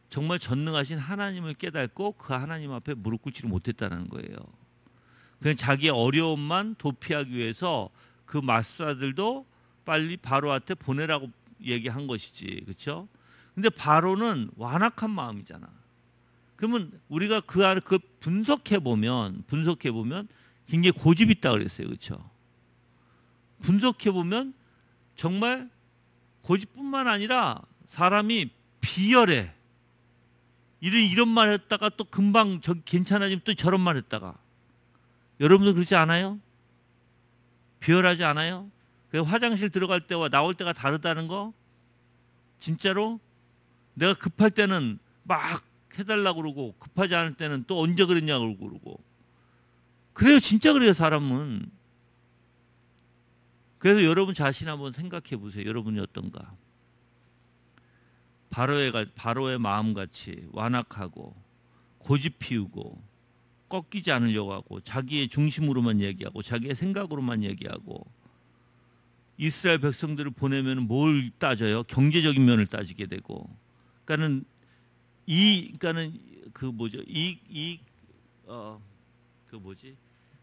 정말 전능하신 하나님을 깨닫고 그 하나님 앞에 무릎 꿇지를 못했다는 거예요. 그냥 자기의 어려움만 도피하기 위해서 그 마술사들도 빨리 바로한테 보내라고 얘기한 것이지, 그렇죠? 근데 바로는 완악한 마음이잖아. 그러면 우리가 그 분석해 보면 굉장히 고집이 있다 그랬어요, 그렇죠? 분석해 보면 정말 고집뿐만 아니라 사람이 비열해. 이런 말 했다가 또 금방 괜찮아지면 또 저런 말 했다가. 여러분들 그렇지 않아요? 비열하지 않아요? 화장실 들어갈 때와 나올 때가 다르다는 거? 진짜로? 내가 급할 때는 막 해달라고 그러고 급하지 않을 때는 또 언제 그랬냐고 그러고. 그래요. 진짜 그래요. 사람은. 그래서 여러분 자신 한번 생각해 보세요. 여러분이 어떤가? 바로의 마음같이 완악하고 고집 피우고 꺾이지 않으려고 하고 자기의 중심으로만 얘기하고 자기의 생각으로만 얘기하고 이스라엘 백성들을 보내면 뭘 따져요? 경제적인 면을 따지게 되고 그러니까는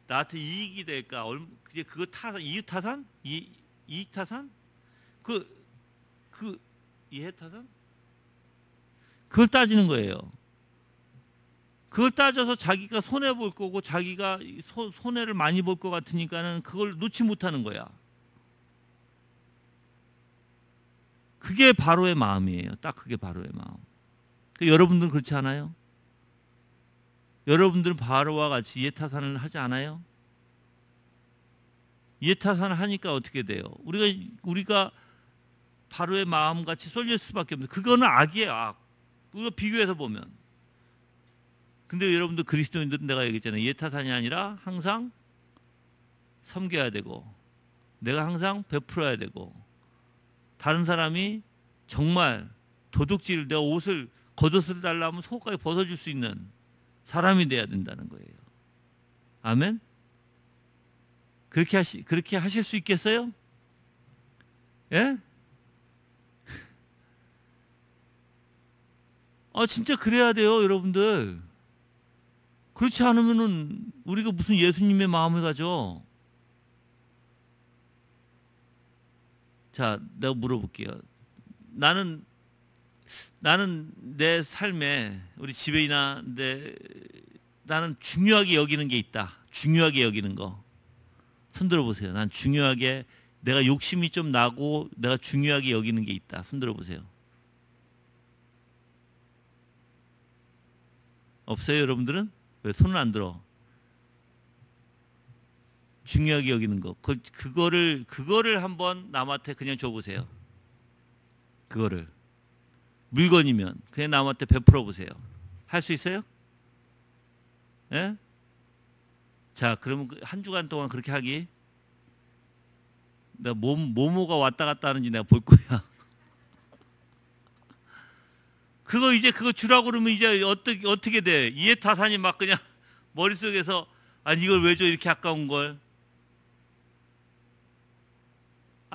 나한테 이익이 될까? 그게 그거 이익 타산? 이익 타산? 이해 타산? 그걸 따지는 거예요. 그걸 따져서 자기가 손해 볼 거고 자기가 손해를 많이 볼 것 같으니까는 그걸 놓지 못하는 거야. 그게 바로의 마음이에요. 딱 그게 바로의 마음. 여러분들은 그렇지 않아요? 여러분들은 바로와 같이 이해타산을 하지 않아요? 이해타산을 하니까 어떻게 돼요? 우리가 바로의 마음같이 쏠릴 수밖에 없는데 그거는 악이에요. 악. 우리가 비교해서 보면. 근데 여러분들 그리스도인들은 내가 얘기했잖아요. 이해타산이 아니라 항상 섬겨야 되고 내가 항상 베풀어야 되고 다른 사람이 정말 도둑질 내가 겉옷을 달라면 속옷까지 벗어줄 수 있는 사람이 돼야 된다는 거예요. 아멘? 그렇게 하실 수 있겠어요? 예? 진짜 그래야 돼요, 여러분들. 그렇지 않으면은 우리가 무슨 예수님의 마음을 가져? 자, 내가 물어볼게요. 나는 내 삶에 우리 집에나 나는 중요하게 여기는 게 있다. 중요하게 여기는 거. 손들어 보세요. 난 중요하게 내가 욕심이 좀 나고 내가 중요하게 여기는 게 있다. 손들어 보세요. 없어요, 여러분들은? 왜 손을 안 들어? 중요하게 여기는 거. 그거를 한번 남한테 그냥 줘보세요. 그거를. 물건이면 그냥 남한테 베풀어 보세요. 할 수 있어요? 예? 자, 그러면 한 주간 동안 그렇게 하기. 내가 뭐가 왔다 갔다 하는지 내가 볼 거야. 그거 주라고 그러면 이제 어떻게 돼? 이해타산이 막 그냥 머릿속에서 아니 이걸 왜 줘 이렇게 아까운 걸.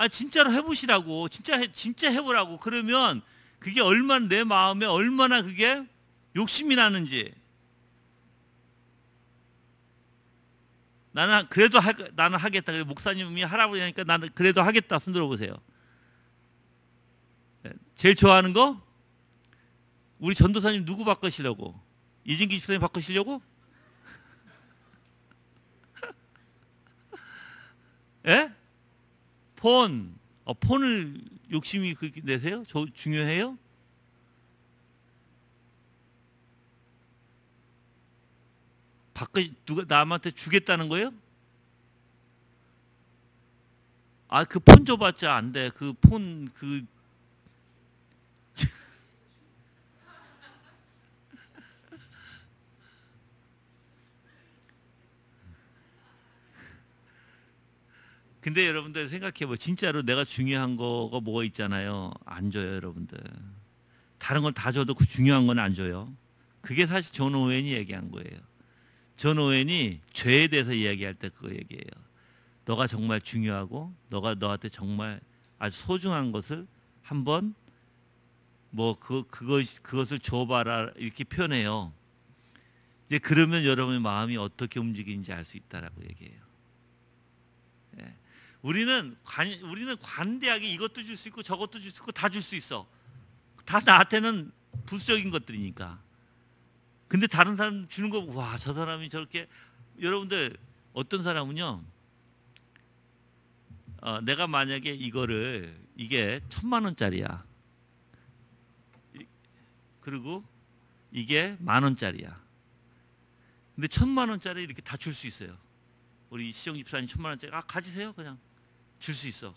진짜로 해보시라고. 진짜 해보라고. 그러면 그게 얼마나 내 마음에 얼마나 그게 욕심이 나는지. 나는 그래도 나는 하겠다. 목사님이 하라고 하니까 나는 그래도 하겠다. 손 들어보세요. 제일 좋아하는 거? 우리 전도사님 누구 바꾸시려고? 이진기 집사님 바꾸시려고? 예? 폰. 폰을 욕심이 그렇게 내세요? 중요해요? 누가 남한테 주겠다는 거예요? 그 폰 줘봤자 안 돼. 그 폰 근데 여러분들 생각해봐. 진짜로 내가 중요한 거가 뭐가 있잖아요. 안 줘요, 여러분들. 다른 걸 다 줘도 그 중요한 건 안 줘요. 그게 사실 존 오웬이 얘기한 거예요. 존 오웬이 죄에 대해서 이야기할 때 그거 얘기해요. 너가 정말 중요하고 너가 너한테 정말 아주 소중한 것을 한번 그것을 줘봐라 이렇게 표현해요. 이제 그러면 여러분의 마음이 어떻게 움직이는지 알 수 있다라고 얘기해요. 예. 우리는 관대하게 이것도 줄 수 있고 저것도 줄 수 있고 다 줄 수 있어. 다 나한테는 부수적인 것들이니까. 근데 다른 사람 주는 거 와, 저 사람이 저렇게. 여러분들 어떤 사람은요. 내가 만약에 이게 1,000만 원짜리야. 그리고 이게 10,000원짜리야. 근데 1,000만 원짜리 이렇게 다 줄 수 있어요. 우리 시정 집사님 1,000만 원짜리 가지세요. 그냥 줄 수 있어.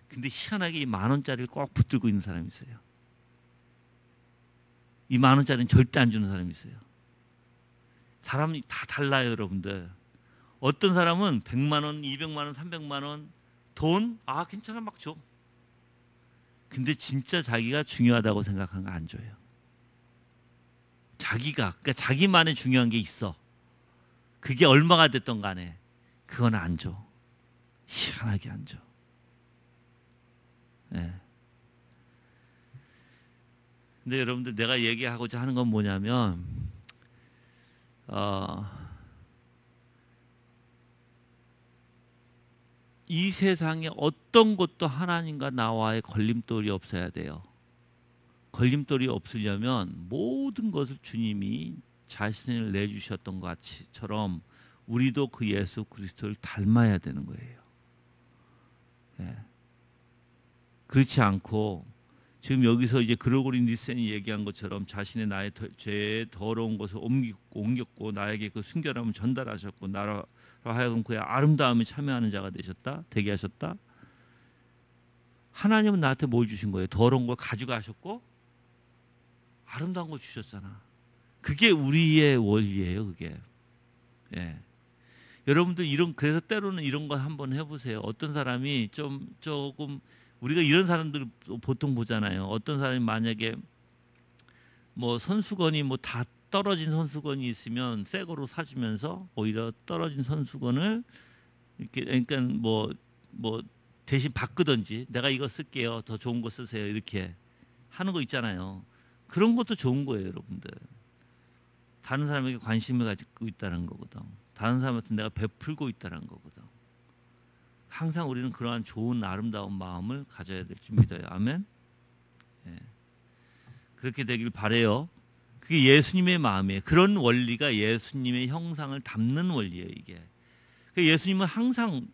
근데 희한하게 이 10,000원짜리를 꼭 붙들고 있는 사람이 있어요. 이 10,000원짜리는 절대 안 주는 사람이 있어요. 사람이 다 달라요, 여러분들. 어떤 사람은 100만 원, 200만 원, 300만 원 돈 괜찮아 막 줘. 근데 진짜 자기가 중요하다고 생각한 거 안 줘요. 그러니까 자기만의 중요한 게 있어. 그게 얼마가 됐던 간에 그건 안 줘. 희한하게 안 줘. 네. 근데 여러분들 내가 얘기하고자 하는 건 뭐냐면 이 세상에 어떤 것도 하나님과 나와의 걸림돌이 없어야 돼요. 걸림돌이 없으려면 모든 것을 주님이 자신을 내주셨던 것처럼 우리도 그 예수 그리스도를 닮아야 되는 거예요. 네. 그렇지 않고 지금 여기서 이제 그레고리 니센이 얘기한 것처럼 자신의 나의 죄의 더러운 것을 옮겼고 나에게 그 순결함을 전달하셨고 나로 하여금 그의 아름다움에 참여하는 자가 되게 하셨다. 하나님은 나한테 뭘 주신 거예요? 더러운 걸 가져가셨고 아름다운 걸 주셨잖아. 그게 우리의 원리예요. 그게. 예. 여러분들 그래서 때로는 이런 거 한번 해보세요. 어떤 사람이 조금 우리가 이런 사람들 보통 보잖아요. 어떤 사람이 만약에 뭐 선수건이 다 떨어진 선수건이 있으면 새 거로 사주면서 오히려 떨어진 선수건을 이렇게 그러니까 뭐 대신 바꾸든지 내가 이거 쓸게요. 더 좋은 거 쓰세요. 이렇게 하는 거 있잖아요. 그런 것도 좋은 거예요, 여러분들. 다른 사람에게 관심을 가지고 있다는 거거든. 다른 사람한테 내가 베풀고 있다는 거거든. 항상 우리는 그러한 좋은 아름다운 마음을 가져야 될 줄 믿어요. 아멘. 예. 그렇게 되길 바래요. 그게 예수님의 마음이에요. 그런 원리가 예수님의 형상을 담는 원리예요. 이게. 예수님은 항상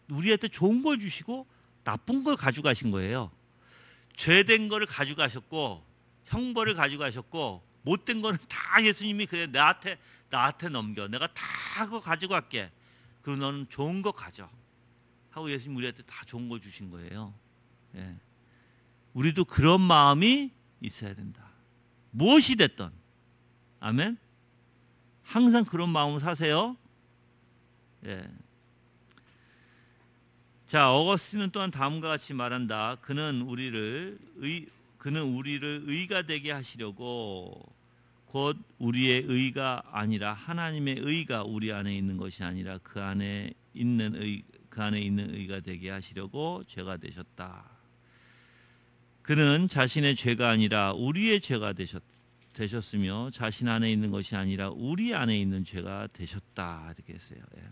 우리한테 좋은 걸 주시고 나쁜 걸 가져가신 거예요. 죄된 거를 가져가셨고 형벌을 가져가셨고 못된 거는 다 예수님이 그래 나한테 넘겨. 내가 다 그거 가지고 갈게. 그리고 너는 좋은 거 가져. 하고 예수님 우리한테 다 좋은 걸 주신 거예요. 예. 우리도 그런 마음이 있어야 된다. 무엇이 됐든. 아멘. 항상 그런 마음을 사세요. 예. 자, 어거스틴은 또한 다음과 같이 말한다. 그는 우리를 의가 되게 하시려고 곧 우리의 의가 아니라 하나님의 의가 우리 안에 있는 것이 아니라 그 안에 있는 그 안에 있는 의가 되게 하시려고 죄가 되셨다. 그는 자신의 죄가 아니라 우리의 죄가 되셨으며 자신 안에 있는 것이 아니라 우리 안에 있는 죄가 되셨다. 이렇게 했어요. 예.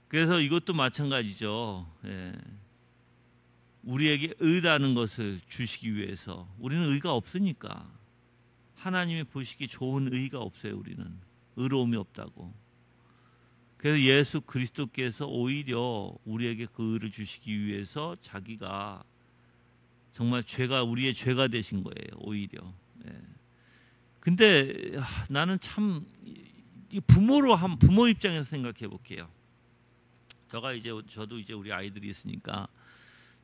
그래서 이것도 마찬가지죠. 예. 우리에게 의라는 것을 주시기 위해서, 우리는 의가 없으니까, 하나님이 보시기 좋은 의가 없어요. 우리는 의로움이 없다고. 그래서 예수 그리스도께서 오히려 우리에게 그 의를 주시기 위해서 자기가 정말 우리의 죄가 되신 거예요. 오히려. 예. 근데 나는 참 부모 입장에서 생각해 볼게요. 저도 이제 우리 아이들이 있으니까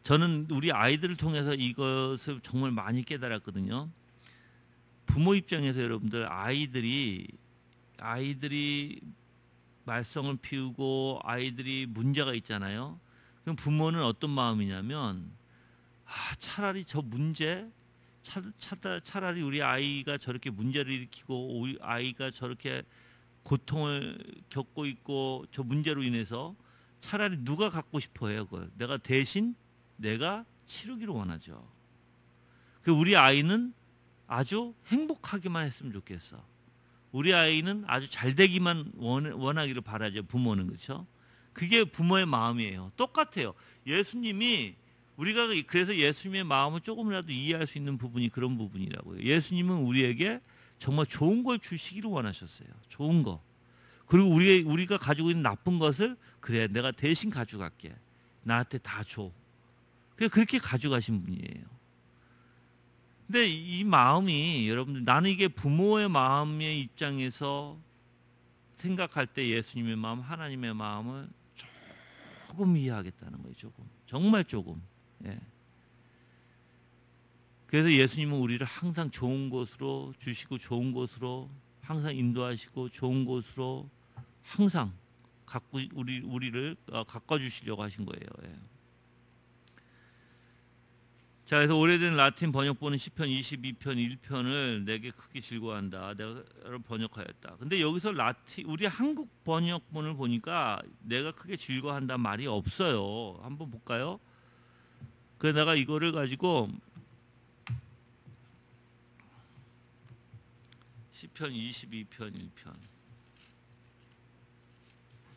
저는 우리 아이들을 통해서 이것을 정말 많이 깨달았거든요. 부모 입장에서 여러분들, 아이들이 말썽을 피우고 아이들이 문제가 있잖아요. 그럼 부모는 어떤 마음이냐면, 차라리 저 문제, 차라리 우리 아이가 저렇게 문제를 일으키고 우리 아이가 저렇게 고통을 겪고 있고 저 문제로 인해서 차라리 누가 갖고 싶어 해요. 그걸 내가 치르기를 원하죠. 우리 아이는 아주 행복하기만 했으면 좋겠어. 우리 아이는 아주 잘 되기만 원하기를 바라죠. 부모는. 그렇죠? 그게 부모의 마음이에요. 똑같아요. 예수님이 우리가 그래서 예수님의 마음을 조금이라도 이해할 수 있는 부분이 그런 부분이라고요. 예수님은 우리에게 정말 좋은 걸 주시기를 원하셨어요. 좋은 거. 그리고 우리가 가지고 있는 나쁜 것을, 그래 내가 대신 가져갈게. 나한테 다 줘. 그렇게 가져가신 분이에요. 근데 이 마음이, 여러분들, 나는 이게 부모의 마음의 입장에서 생각할 때 예수님의 마음, 하나님의 마음을 조금 이해하겠다는 거예요. 조금. 정말 조금. 예. 그래서 예수님은 우리를 항상 좋은 곳으로 주시고, 좋은 곳으로 항상 인도하시고, 좋은 곳으로 항상 우리를 가꿔 주시려고 하신 거예요. 예. 자, 그래서 오래된 라틴 번역본은 시편 22편 1편을 내게 크게 즐거워한다. 내가 번역하였다. 근데 여기서 우리 한국 번역본을 보니까 내가 크게 즐거워한다 말이 없어요. 한번 볼까요? 그래서 내가 이거를 가지고 시편 22편 1편,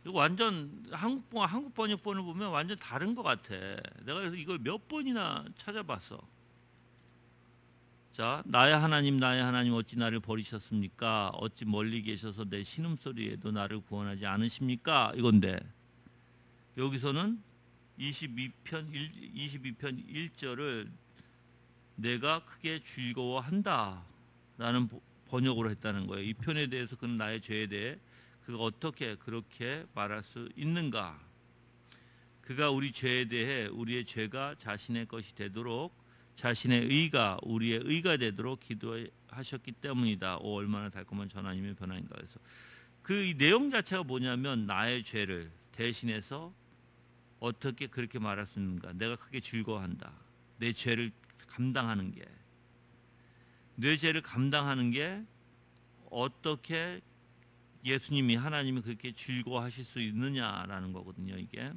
이거 완전 한국 번역본을 보면 완전 다른 것 같아. 내가 그래서 이걸 몇 번이나 찾아봤어. 자, 나의 하나님 어찌 나를 버리셨습니까? 어찌 멀리 계셔서 내 신음소리에도 나를 구원하지 않으십니까? 이건데 여기서는 22편 1절을 내가 크게 즐거워한다 라는 번역으로 했다는 거예요. 이 편에 대해서 그는 나의 죄에 대해 그가 어떻게 그렇게 말할 수 있는가? 그가 우리 죄에 대해 우리의 죄가 자신의 것이 되도록, 자신의 의가 우리의 의가 되도록 기도하셨기 때문이다. 오, 얼마나 달콤한 전하님의 변화인가. 그래서 이 내용 자체가 뭐냐면, 나의 죄를 대신해서 어떻게 그렇게 말할 수 있는가? 내가 크게 즐거워한다. 내 죄를 감당하는 게, 내 죄를 감당하는 게 어떻게 예수님이, 하나님이 그렇게 즐거워하실 수 있느냐라는 거거든요, 이게.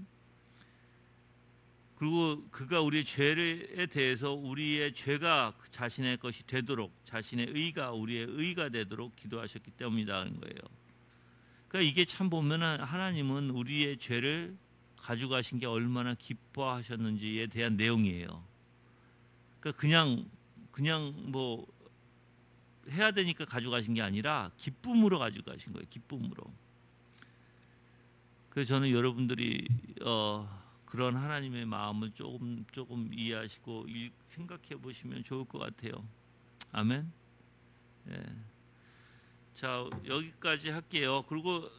그리고 그가 우리의 죄에 대해서 우리의 죄가 자신의 것이 되도록, 자신의 의가 우리의 의가 되도록 기도하셨기 때문이라는 거예요. 그러니까 이게 참 보면은 하나님은 우리의 죄를 가져가신 게 얼마나 기뻐하셨는지에 대한 내용이에요. 그러니까 그냥 뭐 해야 되니까 가져가신 게 아니라 기쁨으로 가져가신 거예요. 기쁨으로. 그래서 저는 여러분들이 그런 하나님의 마음을 조금 이해하시고 생각해 보시면 좋을 것 같아요. 아멘. 예. 자, 여기까지 할게요. 그리고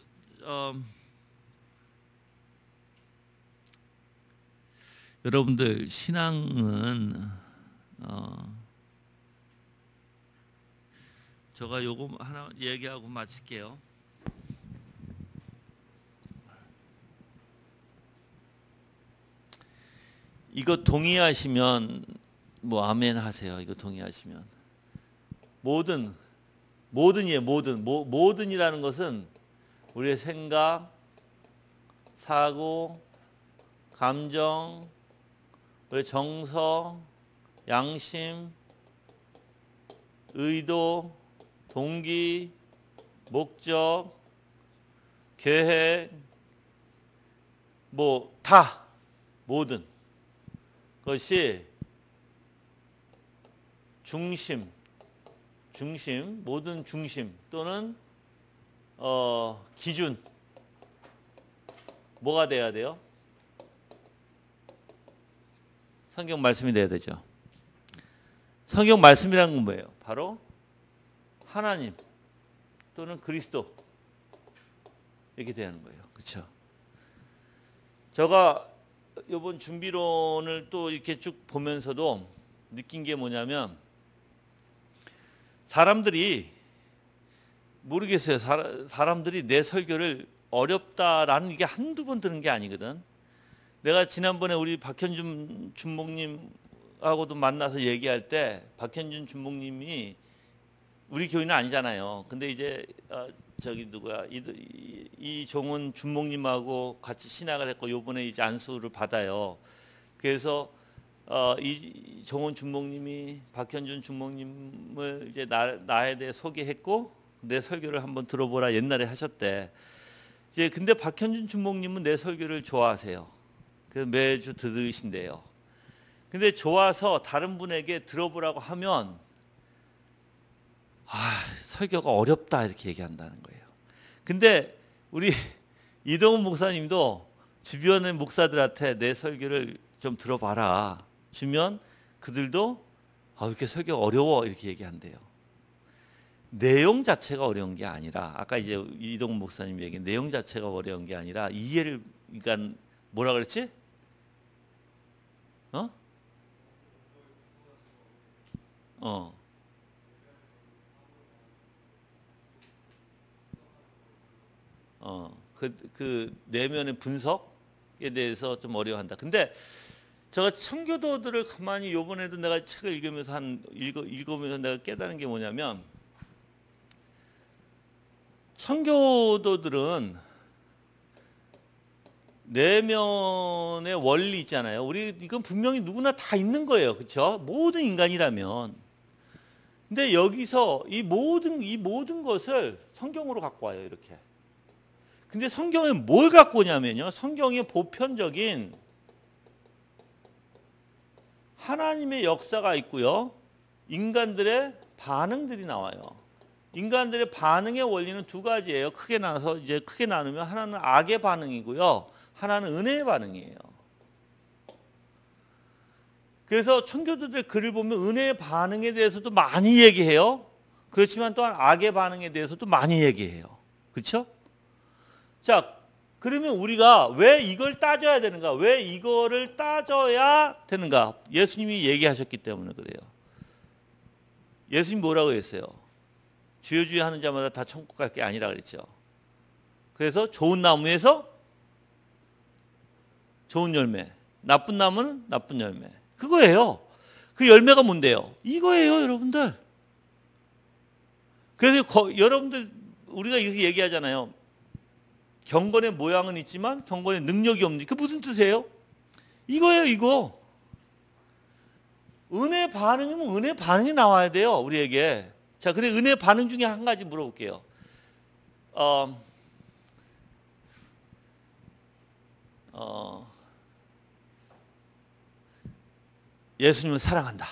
여러분들, 신앙은 제가 요거 하나 얘기하고 마칠게요. 이거 동의하시면 뭐 아멘 하세요. 이거 동의하시면 모든이라는 것은 우리의 생각, 사고, 감정, 정서, 양심, 의도, 동기, 목적, 계획, 뭐 다 모든 것이 중심, 모든 중심 또는 기준 뭐가 돼야 돼요? 성경 말씀이 돼야 되죠. 성경 말씀이라는 건 뭐예요? 바로 하나님 또는 그리스도 이렇게 되는 거예요. 그렇죠? 제가 이번 준비론을 또 이렇게 쭉 보면서도 느낀 게 뭐냐면 사람들이 모르겠어요. 사람들이 내 설교를 어렵다라는 게 한두 번 들은 게 아니거든. 내가 지난번에 우리 박현준 준목님하고도 만나서 얘기할 때 박현준 준목님이 우리 교인은 아니잖아요. 근데 이제 저기 누구야 이종훈 준목님하고 같이 신학을 했고 요번에 이제 안수를 받아요. 그래서 이종훈 준목님이 박현준 준목님을 이제 나에 대해 소개했고 내 설교를 한번 들어보라 옛날에 하셨대. 이제 근데 박현준 준목님은 내 설교를 좋아하세요. 그래서 매주 들으신대요. 근데 좋아서 다른 분에게 들어보라고 하면 설교가 어렵다 이렇게 얘기한다는 거예요. 근데 우리 이동훈 목사님도 주변의 목사들한테 내 설교를 좀 들어봐라 주면 그들도 이렇게 설교가 어려워 이렇게 얘기한대요. 내용 자체가 어려운 게 아니라 아까 이제 이동훈 목사님 얘기 내용 자체가 어려운 게 아니라 이해를 그러니까 뭐라 그랬지? 그 내면의 분석에 대해서 좀 어려워한다. 근데 제가 청교도들을 가만히 요번에도 내가 책을 읽으면서 읽으면서 내가 깨달은 게 뭐냐면 청교도들은 내면의 원리 있잖아요. 우리 이건 분명히 누구나 다 있는 거예요. 그렇죠? 모든 인간이라면. 근데 여기서 이 모든 것을 성경으로 갖고 와요. 이렇게. 근데 성경에 뭘 갖고 오냐면요. 성경에 보편적인 하나님의 역사가 있고요. 인간들의 반응들이 나와요. 인간들의 반응의 원리는 두 가지예요. 크게 나누면 하나는 악의 반응이고요. 하나는 은혜의 반응이에요. 그래서 청교도들의 글을 보면 은혜의 반응에 대해서도 많이 얘기해요. 그렇지만 또한 악의 반응에 대해서도 많이 얘기해요. 그렇죠? 자, 그러면 우리가 왜 이걸 따져야 되는가? 왜 이거를 따져야 되는가? 예수님이 얘기하셨기 때문에 그래요. 예수님 뭐라고 했어요? 주여 주여 하는 자마다 다 천국 갈 게 아니라 그랬죠. 그래서 좋은 나무에서 좋은 열매, 나쁜 나무는 나쁜 열매. 그거예요. 그 열매가 뭔데요? 이거예요, 여러분들. 그래서 여러분들 우리가 이렇게 얘기하잖아요. 경건의 모양은 있지만 경건의 능력이 없는. 그 무슨 뜻이에요? 이거예요, 이거. 은혜 반응이면 은혜 반응이 나와야 돼요, 우리에게. 자, 근데 은혜 반응 중에 한 가지 물어볼게요. 예수님을 사랑한다.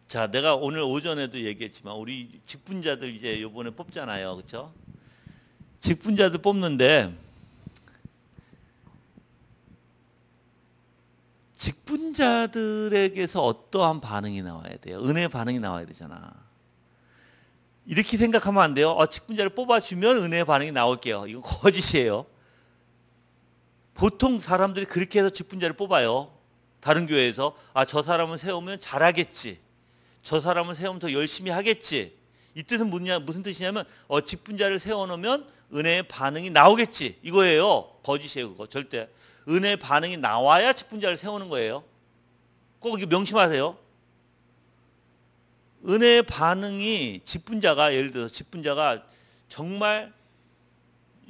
자, 내가 오늘 오전에도 얘기했지만 우리 직분자들 이제 이번에 뽑잖아요, 그렇죠? 직분자들 뽑는데 직분자들에게서 어떠한 반응이 나와야 돼요? 은혜 반응이 나와야 되잖아. 이렇게 생각하면 안 돼요. 직분자를 뽑아주면 은혜 반응이 나올게요. 이거 거짓이에요. 보통 사람들이 그렇게 해서 직분자를 뽑아요. 다른 교회에서 저 사람을 세우면 잘하겠지. 저 사람을 세우면 더 열심히 하겠지. 이 뜻은 무슨 뜻이냐면 직분자를 세워놓으면 은혜의 반응이 나오겠지. 이거예요. 거짓이에요. 그거 절대. 은혜의 반응이 나와야 직분자를 세우는 거예요. 꼭 이거 명심하세요. 은혜의 반응이 직분자가 예를 들어서 직분자가 정말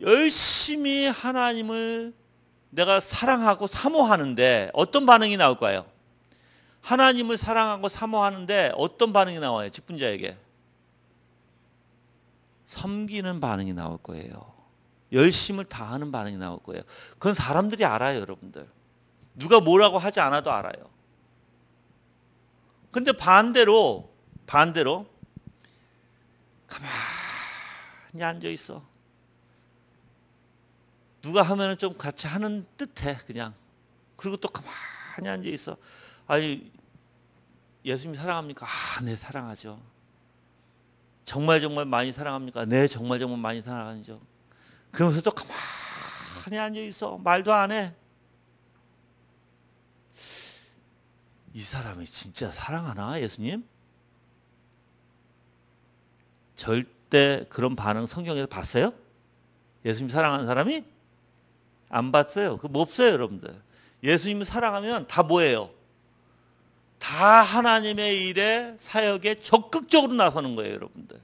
열심히 하나님을 내가 사랑하고 사모하는데 어떤 반응이 나올까요? 하나님을 사랑하고 사모하는데 어떤 반응이 나와요? 직분자에게 섬기는 반응이 나올 거예요. 열심을 다하는 반응이 나올 거예요. 그건 사람들이 알아요, 여러분들. 누가 뭐라고 하지 않아도 알아요. 근데 반대로 가만히 앉아 있어. 누가 하면은 좀 같이 하는 듯해, 그냥. 그리고 또 가만히 앉아 있어. 아니, 예수님 사랑합니까? 아, 네, 사랑하죠. 정말 많이 사랑합니까? 네, 정말 많이 사랑하죠. 그러면서 또 가만히 앉아 있어. 말도 안 해. 이 사람이 진짜 사랑하나, 예수님? 절대 그런 반응 성경에서 봤어요? 예수님 사랑하는 사람이? 안 봤어요. 그거 없어요, 여러분들. 예수님을 사랑하면 다 뭐예요? 다 하나님의 일에 사역에 적극적으로 나서는 거예요, 여러분들.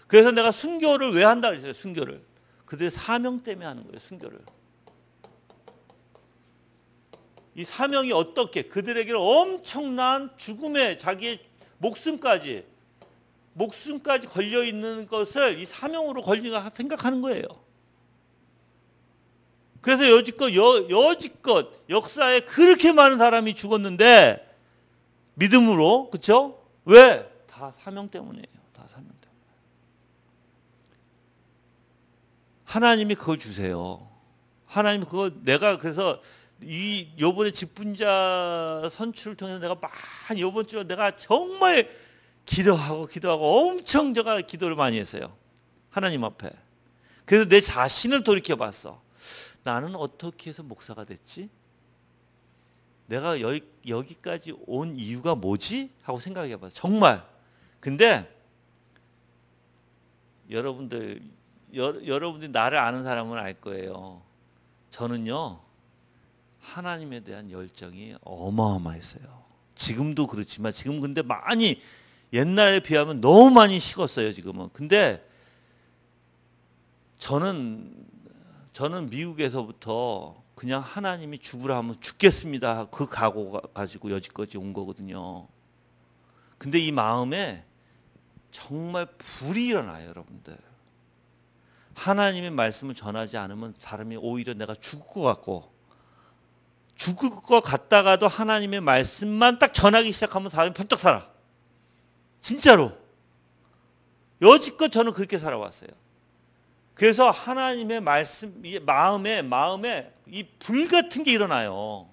그래서 내가 순교를 왜 한다 그랬어요? 순교를. 그들의 사명 때문에 하는 거예요, 순교를. 이 사명이 어떻게 그들에게 엄청난 죽음에 자기의 목숨까지 걸려 있는 것을 이 사명으로 걸리가 생각하는 거예요. 그래서 여지껏 역사에 그렇게 많은 사람이 죽었는데 믿음으로, 그렇죠? 왜? 다 사명 때문이에요. 다 사명 때문에. 하나님이 그걸 주세요. 하나님이 그거 내가 그래서 이 요번에 직분자 선출을 통해서 내가 많이 요번 주에 내가 정말 기도하고 엄청 제가 기도를 많이 했어요. 하나님 앞에. 그래서 내 자신을 돌이켜 봤어. 나는 어떻게 해서 목사가 됐지? 내가 여기까지 온 이유가 뭐지? 하고 생각해 봤어. 정말. 근데 여러분들이 나를 아는 사람은 알 거예요. 저는요. 하나님에 대한 열정이 어마어마했어요. 지금도 그렇지만 지금 근데 많이 옛날에 비하면 너무 많이 식었어요, 지금은. 근데 저는 미국에서부터 그냥 하나님이 죽으라 하면 죽겠습니다. 그 각오 가지고 여지까지 온 거거든요. 근데 이 마음에 정말 불이 일어나요, 여러분들. 하나님의 말씀을 전하지 않으면 사람이 오히려 내가 죽을 것 같다가도 하나님의 말씀만 딱 전하기 시작하면 사람이 번쩍 살아. 진짜로. 여지껏 저는 그렇게 살아왔어요. 그래서 하나님의 말씀, 마음에 이 불 같은 게 일어나요.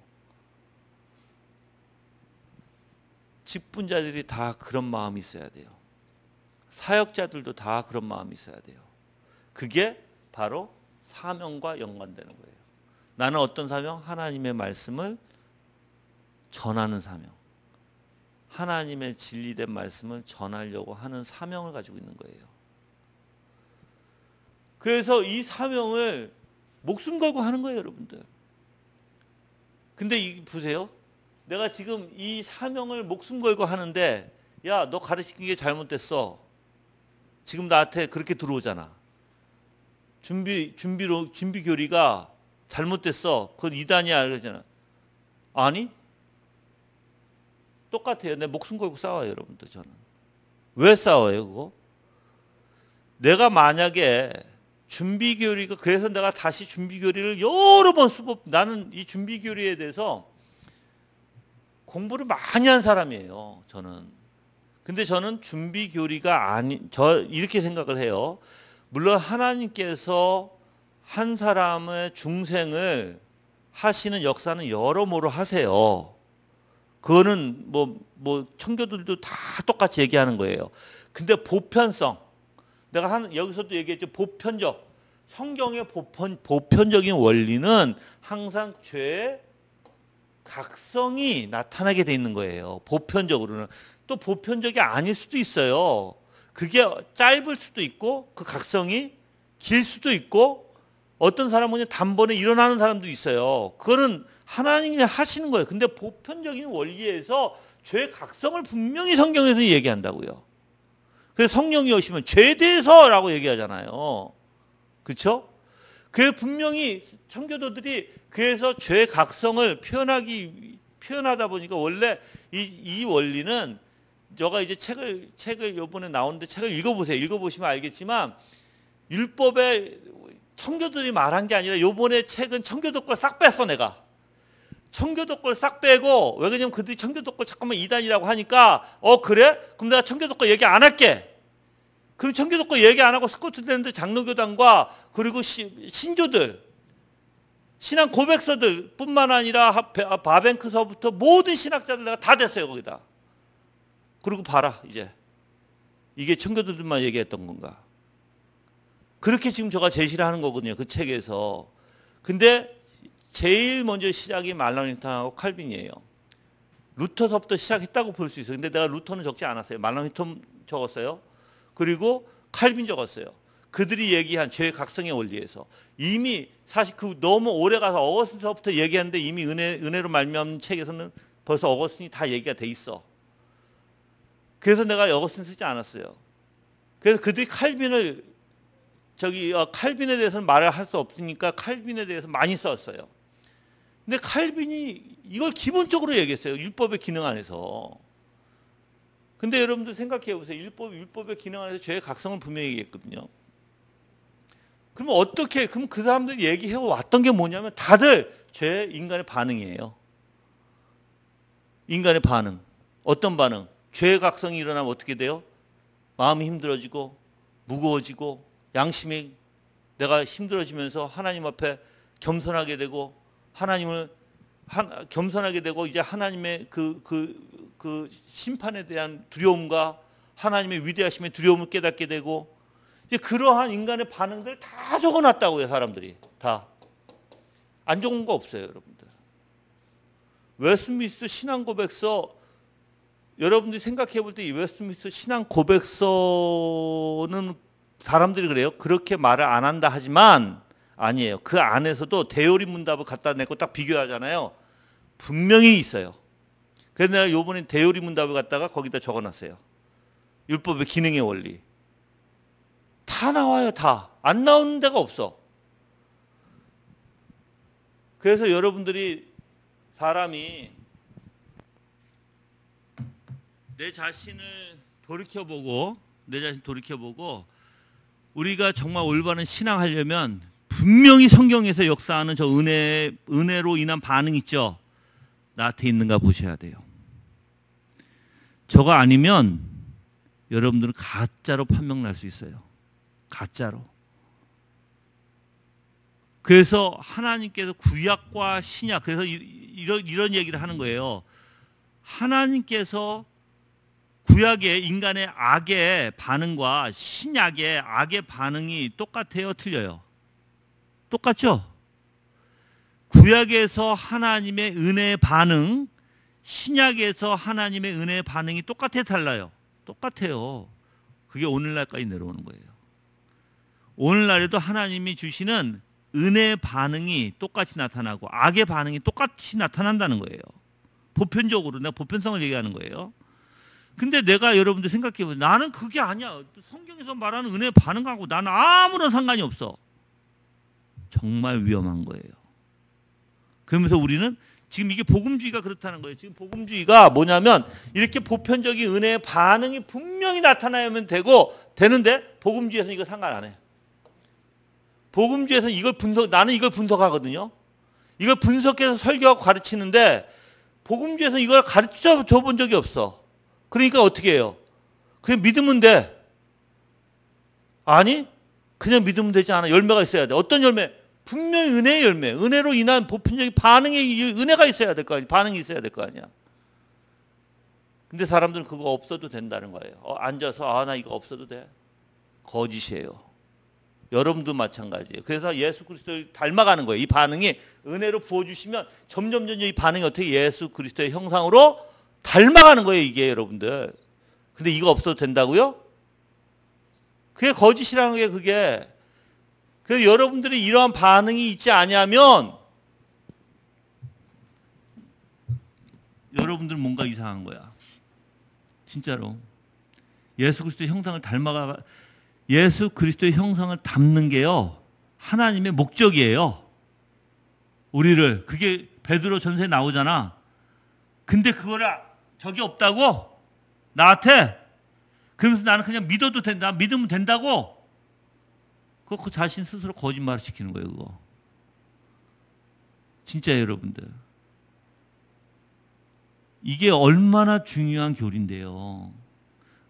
직분자들이 다 그런 마음이 있어야 돼요. 사역자들도 다 그런 마음이 있어야 돼요. 그게 바로 사명과 연관되는 거예요. 나는 어떤 사명? 하나님의 말씀을 전하는 사명. 하나님의 진리된 말씀을 전하려고 하는 사명을 가지고 있는 거예요. 그래서 이 사명을 목숨 걸고 하는 거예요, 여러분들. 근데 보세요. 내가 지금 이 사명을 목숨 걸고 하는데, 야, 너 가르치는 게 잘못됐어. 지금 나한테 그렇게 들어오잖아. 준비 교리가 잘못됐어. 그건 이단이야, 그러잖아. 아니? 똑같아요. 내 목숨 걸고 싸워요, 여러분들. 저는. 왜 싸워요, 그거? 내가 만약에 준비교리가, 그래서 내가 다시 준비교리를 여러 번 나는 이 준비교리에 대해서 공부를 많이 한 사람이에요, 저는. 근데 저는 준비교리가 이렇게 생각을 해요. 물론 하나님께서 한 사람의 중생을 하시는 역사는 여러모로 하세요. 그거는 뭐 청교도들도 다 똑같이 얘기하는 거예요. 근데 보편성, 내가 여기서도 얘기했죠. 보편적, 성경의 보편적인 원리는 항상 죄의 각성이 나타나게 돼 있는 거예요. 보편적으로는. 또 보편적이 아닐 수도 있어요. 그게 짧을 수도 있고 그 각성이 길 수도 있고 어떤 사람은 단번에 일어나는 사람도 있어요. 그거는 하나님이 하시는 거예요. 근데 보편적인 원리에서 죄의 각성을 분명히 성경에서 얘기한다고요. 그래서 성령이 오시면 죄에 대해서라고 얘기하잖아요. 그렇죠? 그 분명히 청교도들이 그래서 죄 각성을 표현하다 보니까 원래 이 원리는 제가 이제 책을 요번에 나오는데 책을 읽어보세요. 읽어보시면 알겠지만 율법에 청교도들이 말한 게 아니라 요번에 책은 청교도 걸 싹 뺐어 내가. 청교도 걸 싹 빼고 왜 그러냐면 그들이 청교도 걸 잠깐만 이단이라고 하니까 그래? 그럼 내가 청교도 걸 얘기 안 할게. 그럼 청교도 걸 얘기 안 하고 스코틀랜드 장로교단과 그리고 신조들 신앙 고백서들 뿐만 아니라 바뱅크서부터 모든 신학자들 내가 다 됐어요 거기다. 그리고 봐라 이제 이게 청교도들만 얘기했던 건가. 그렇게 지금 제가 제시를 하는 거거든요 그 책에서. 근데 제일 먼저 시작이 말라니턴하고 칼빈이에요. 루터서부터 시작했다고 볼 수 있어요. 근데 내가 루터는 적지 않았어요. 말라니턴 적었어요. 그리고 칼빈 적었어요. 그들이 얘기한 죄의 각성의 원리에서 이미 사실 그 너무 오래 가서 어거스틴서부터 얘기하는데 이미 은혜로 말미암은 책에서는 벌써 어거스틴이 다 얘기가 돼 있어. 그래서 내가 어거스틴 쓰지 않았어요. 그래서 그들이 칼빈을 칼빈에 대해서는 말을 할 수 없으니까 칼빈에 대해서 많이 썼어요. 근데 칼빈이 이걸 기본적으로 얘기했어요. 율법의 기능 안에서. 근데 여러분들 생각해 보세요. 율법의 기능 안에서 죄의 각성을 분명히 얘기했거든요. 그러면 그럼 그 사람들이 얘기해 왔던 게 뭐냐면 다들 인간의 반응이에요. 인간의 반응. 어떤 반응? 죄의 각성이 일어나면 어떻게 돼요? 마음이 힘들어지고 무거워지고 양심이 내가 힘들어지면서 하나님 앞에 겸손하게 되고 겸손하게 되고 이제 하나님의 그 심판에 대한 두려움과 하나님의 위대하심의 두려움을 깨닫게 되고 이제 그러한 인간의 반응들 다 적어놨다고요 사람들이 다. 안 적은 거 없어요 여러분들. 웨스트민스터 신앙 고백서 여러분들이 생각해 볼 때 이 웨스트민스터 신앙 고백서는 사람들이 그래요. 그렇게 말을 안 한다 하지만 아니에요. 그 안에서도 대요리 문답을 갖다 내고 딱 비교하잖아요. 분명히 있어요. 그래서 내가 요번에 대요리 문답을 갖다가 거기다 적어놨어요. 율법의 기능의 원리. 다 나와요. 다. 안 나오는 데가 없어. 그래서 여러분들이 사람이 내 자신을 돌이켜보고 우리가 정말 올바른 신앙하려면 분명히 성경에서 역사하는 저 은혜로 인한 반응 있죠. 나한테 있는가 보셔야 돼요. 저거 아니면 여러분들은 가짜로 판명 날 수 있어요. 가짜로. 그래서 하나님께서 구약과 신약 그래서 이런 얘기를 하는 거예요. 하나님께서 구약의 인간의 악의 반응과 신약의 악의 반응이 똑같아요? 틀려요? 똑같죠? 구약에서 하나님의 은혜의 반응, 신약에서 하나님의 은혜의 반응이 똑같아요? 달라요? 똑같아요. 그게 오늘날까지 내려오는 거예요. 오늘날에도 하나님이 주시는 은혜의 반응이 똑같이 나타나고 악의 반응이 똑같이 나타난다는 거예요. 보편적으로 내가 보편성을 얘기하는 거예요. 근데 내가 여러분들 생각해보세요. 나는 그게 아니야. 성경에서 말하는 은혜의 반응하고 나는 아무런 상관이 없어. 정말 위험한 거예요. 그러면서 우리는 지금 이게 복음주의가 그렇다는 거예요. 지금 복음주의가 뭐냐면 이렇게 보편적인 은혜의 반응이 분명히 나타나면 되는데 복음주의에서는 이거 상관 안 해. 복음주의에서는 나는 이걸 분석하거든요. 이걸 분석해서 설교하고 가르치는데 복음주의에서는 이걸 가르쳐 본 적이 없어. 그러니까 어떻게 해요? 그냥 믿으면 돼. 아니? 그냥 믿으면 되지 않아. 열매가 있어야 돼. 어떤 열매? 분명히 은혜의 열매. 은혜로 인한 보편적인 반응의 은혜가 있어야 될 거 아니야. 반응이 있어야 될 거 아니야. 근데 사람들은 그거 없어도 된다는 거예요. 앉아서 나 이거 없어도 돼. 거짓이에요. 여러분도 마찬가지예요. 그래서 예수 그리스도를 닮아가는 거예요. 이 반응이 은혜로 부어주시면 점점 이 반응이 어떻게 예수 그리스도의 형상으로 닮아가는 거예요. 이게 여러분들. 근데 이거 없어도 된다고요? 그게 거짓이라는 게 그게. 그래서 여러분들이 이러한 반응이 있지 않냐면 여러분들 뭔가 이상한 거야. 진짜로. 예수 그리스도의 형상을 닮는 게요. 하나님의 목적이에요. 우리를. 그게 베드로 전서에 나오잖아. 근데 그거를 적이 없다고? 나한테? 그러면서 나는 그냥 믿어도 된다. 믿으면 된다고? 그거 그 자신 스스로 거짓말을 시키는 거예요. 그거. 진짜 여러분들. 이게 얼마나 중요한 교리인데요.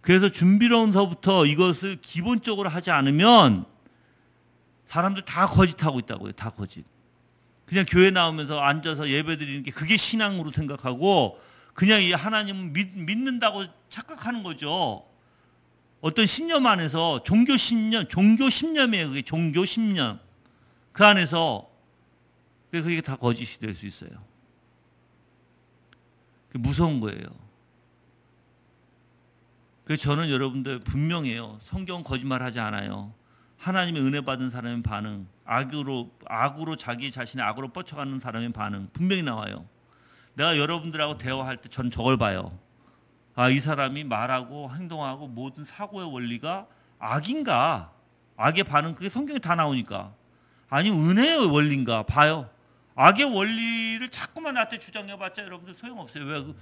그래서 준비론서부터 이것을 기본적으로 하지 않으면 사람들 다 거짓하고 있다고요. 다 거짓. 그냥 교회 나오면서 앉아서 예배드리는 게 그게 신앙으로 생각하고 그냥 이 하나님을 믿는다고 착각하는 거죠. 어떤 신념 안에서 종교 신념이에요. 그게 종교 신념. 그 안에서 그게 다 거짓이 될 수 있어요. 무서운 거예요. 그래서 저는 여러분들 분명해요. 성경은 거짓말하지 않아요. 하나님의 은혜 받은 사람의 반응, 악으로 자기 자신의 악으로 뻗쳐가는 사람의 반응 분명히 나와요. 내가 여러분들하고 대화할 때 전 저걸 봐요. 아, 이 사람이 말하고 행동하고 모든 사고의 원리가 악인가? 악의 반응 그게 성경에 다 나오니까. 아니면 은혜의 원리인가? 봐요. 악의 원리를 자꾸만 나한테 주장해봤자 여러분들 소용없어요. 왜?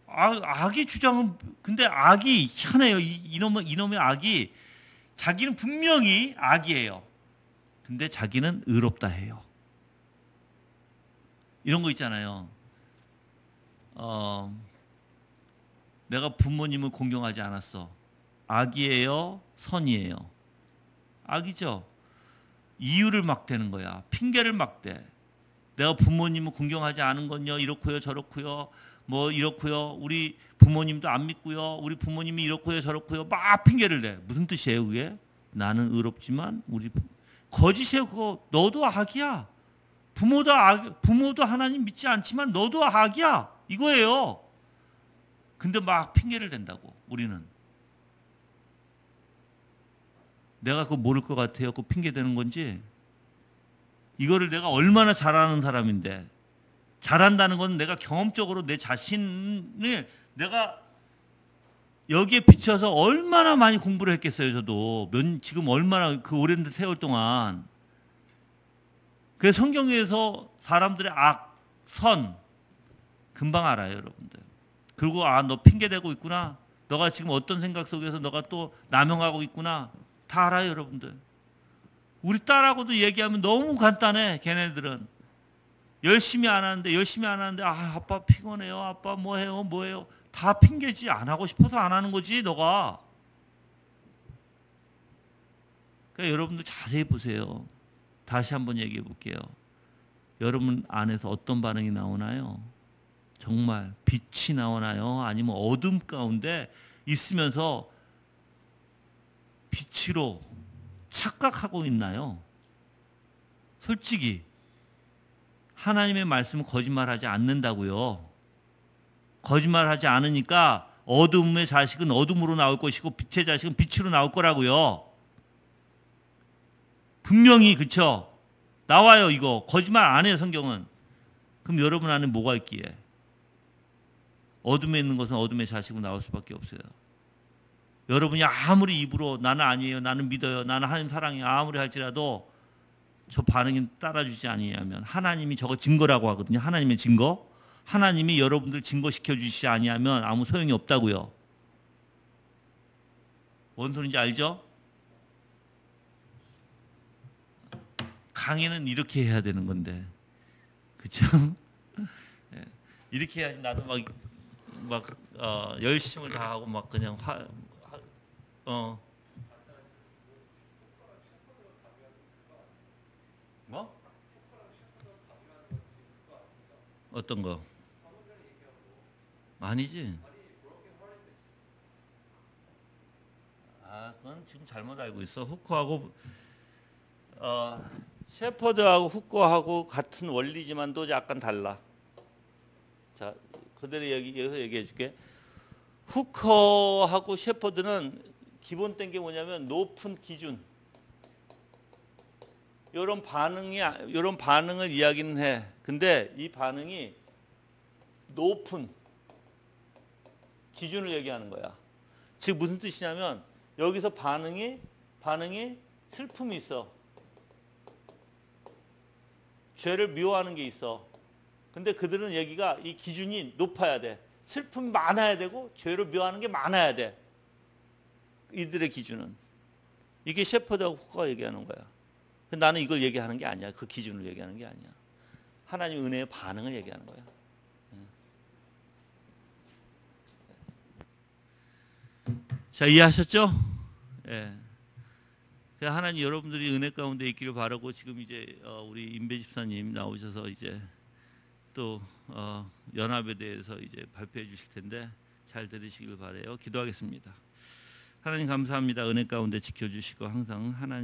악의 주장은 근데 악이 희한해요. 이놈의 악이 자기는 분명히 악이에요. 근데 자기는 의롭다 해요. 이런 거 있잖아요. 내가 부모님을 공경하지 않았어. 악이에요? 선이에요? 악이죠. 이유를 막 대는 거야. 핑계를 막 대. 내가 부모님을 공경하지 않은 건요. 이렇고요. 저렇고요. 뭐 이렇고요. 우리 부모님도 안 믿고요. 우리 부모님이 이렇고요. 저렇고요. 막 핑계를 대. 무슨 뜻이에요 그게? 나는 의롭지만 거짓이에요 그거. 너도 악이야. 부모도 하나님 믿지 않지만 너도 악이야. 이거예요. 근데 막 핑계를 댄다고 우리는. 내가 그거 모를 것 같아요. 그 핑계 대는 건지. 이거를 내가 얼마나 잘하는 사람인데. 잘한다는 건 내가 경험적으로 내 자신을 내가 여기에 비춰서 얼마나 많이 공부를 했겠어요. 저도 지금 얼마나 그 오랜 세월 동안. 그래서 성경에서 사람들의 악, 선 금방 알아요. 여러분들. 그리고 너 핑계대고 있구나. 너가 지금 어떤 생각 속에서 너가 또 남용하고 있구나. 다 알아요. 여러분들. 우리 딸하고도 얘기하면 너무 간단해. 걔네들은. 열심히 안 하는데 아빠 피곤해요. 아빠 뭐해요. 다 핑계지. 안 하고 싶어서 안 하는 거지 너가. 그러니까 여러분들 자세히 보세요. 다시 한번 얘기해 볼게요. 여러분 안에서 어떤 반응이 나오나요? 정말 빛이 나오나요? 아니면 어둠 가운데 있으면서 빛으로 착각하고 있나요? 솔직히 하나님의 말씀은 거짓말하지 않는다고요. 거짓말하지 않으니까 어둠의 자식은 어둠으로 나올 것이고 빛의 자식은 빛으로 나올 거라고요. 분명히 그쵸? 나와요 이거. 거짓말 안 해요 성경은. 그럼 여러분 안에 뭐가 있기에? 어둠에 있는 것은 어둠의 자식으로 나올 수밖에 없어요. 여러분이 아무리 입으로 나는 아니에요. 나는 믿어요. 나는 하나님 사랑해요. 아무리 할지라도 저 반응이 따라주지 아니하면 하나님이 저거 증거라고 하거든요. 하나님의 증거. 하나님이 여러분들 증거시켜 주시지 아니하면 아무 소용이 없다고요. 뭔 소리인지 알죠? 강의는 이렇게 해야 되는 건데. 그렇죠? 이렇게 해야지 나도 열심을 다하고 막 그냥 뭐? 어떤 거? 아니지. 그건 지금 잘못 알고 있어. 후커하고 셰퍼드하고 후커하고 같은 원리지만도 약간 달라. 자, 그대로 여기서 얘기해 줄게. 후커하고 셰퍼드는 기본된 게 뭐냐면 높은 기준. 이런 반응을 이야기는 해. 근데 이 반응이 높은 기준을 얘기하는 거야. 즉 무슨 뜻이냐면 여기서 반응이 슬픔이 있어. 죄를 미워하는 게 있어. 근데 그들은 여기가 이 기준이 높아야 돼. 슬픔이 많아야 되고 죄를 미워하는 게 많아야 돼. 이들의 기준은. 이게 셰퍼드하고 후커가 얘기하는 거야. 근데 나는 이걸 얘기하는 게 아니야. 그 기준을 얘기하는 게 아니야. 하나님 은혜의 반응을 얘기하는 거야. 자, 이해하셨죠? 예. 하나님 여러분들이 은혜 가운데 있기를 바라고 지금 이제 우리 임배 집사님 나오셔서 이제 또 연합에 대해서 이제 발표해 주실 텐데 잘 들으시길 바라요. 기도하겠습니다. 하나님 감사합니다. 은혜 가운데 지켜주시고 항상 하나님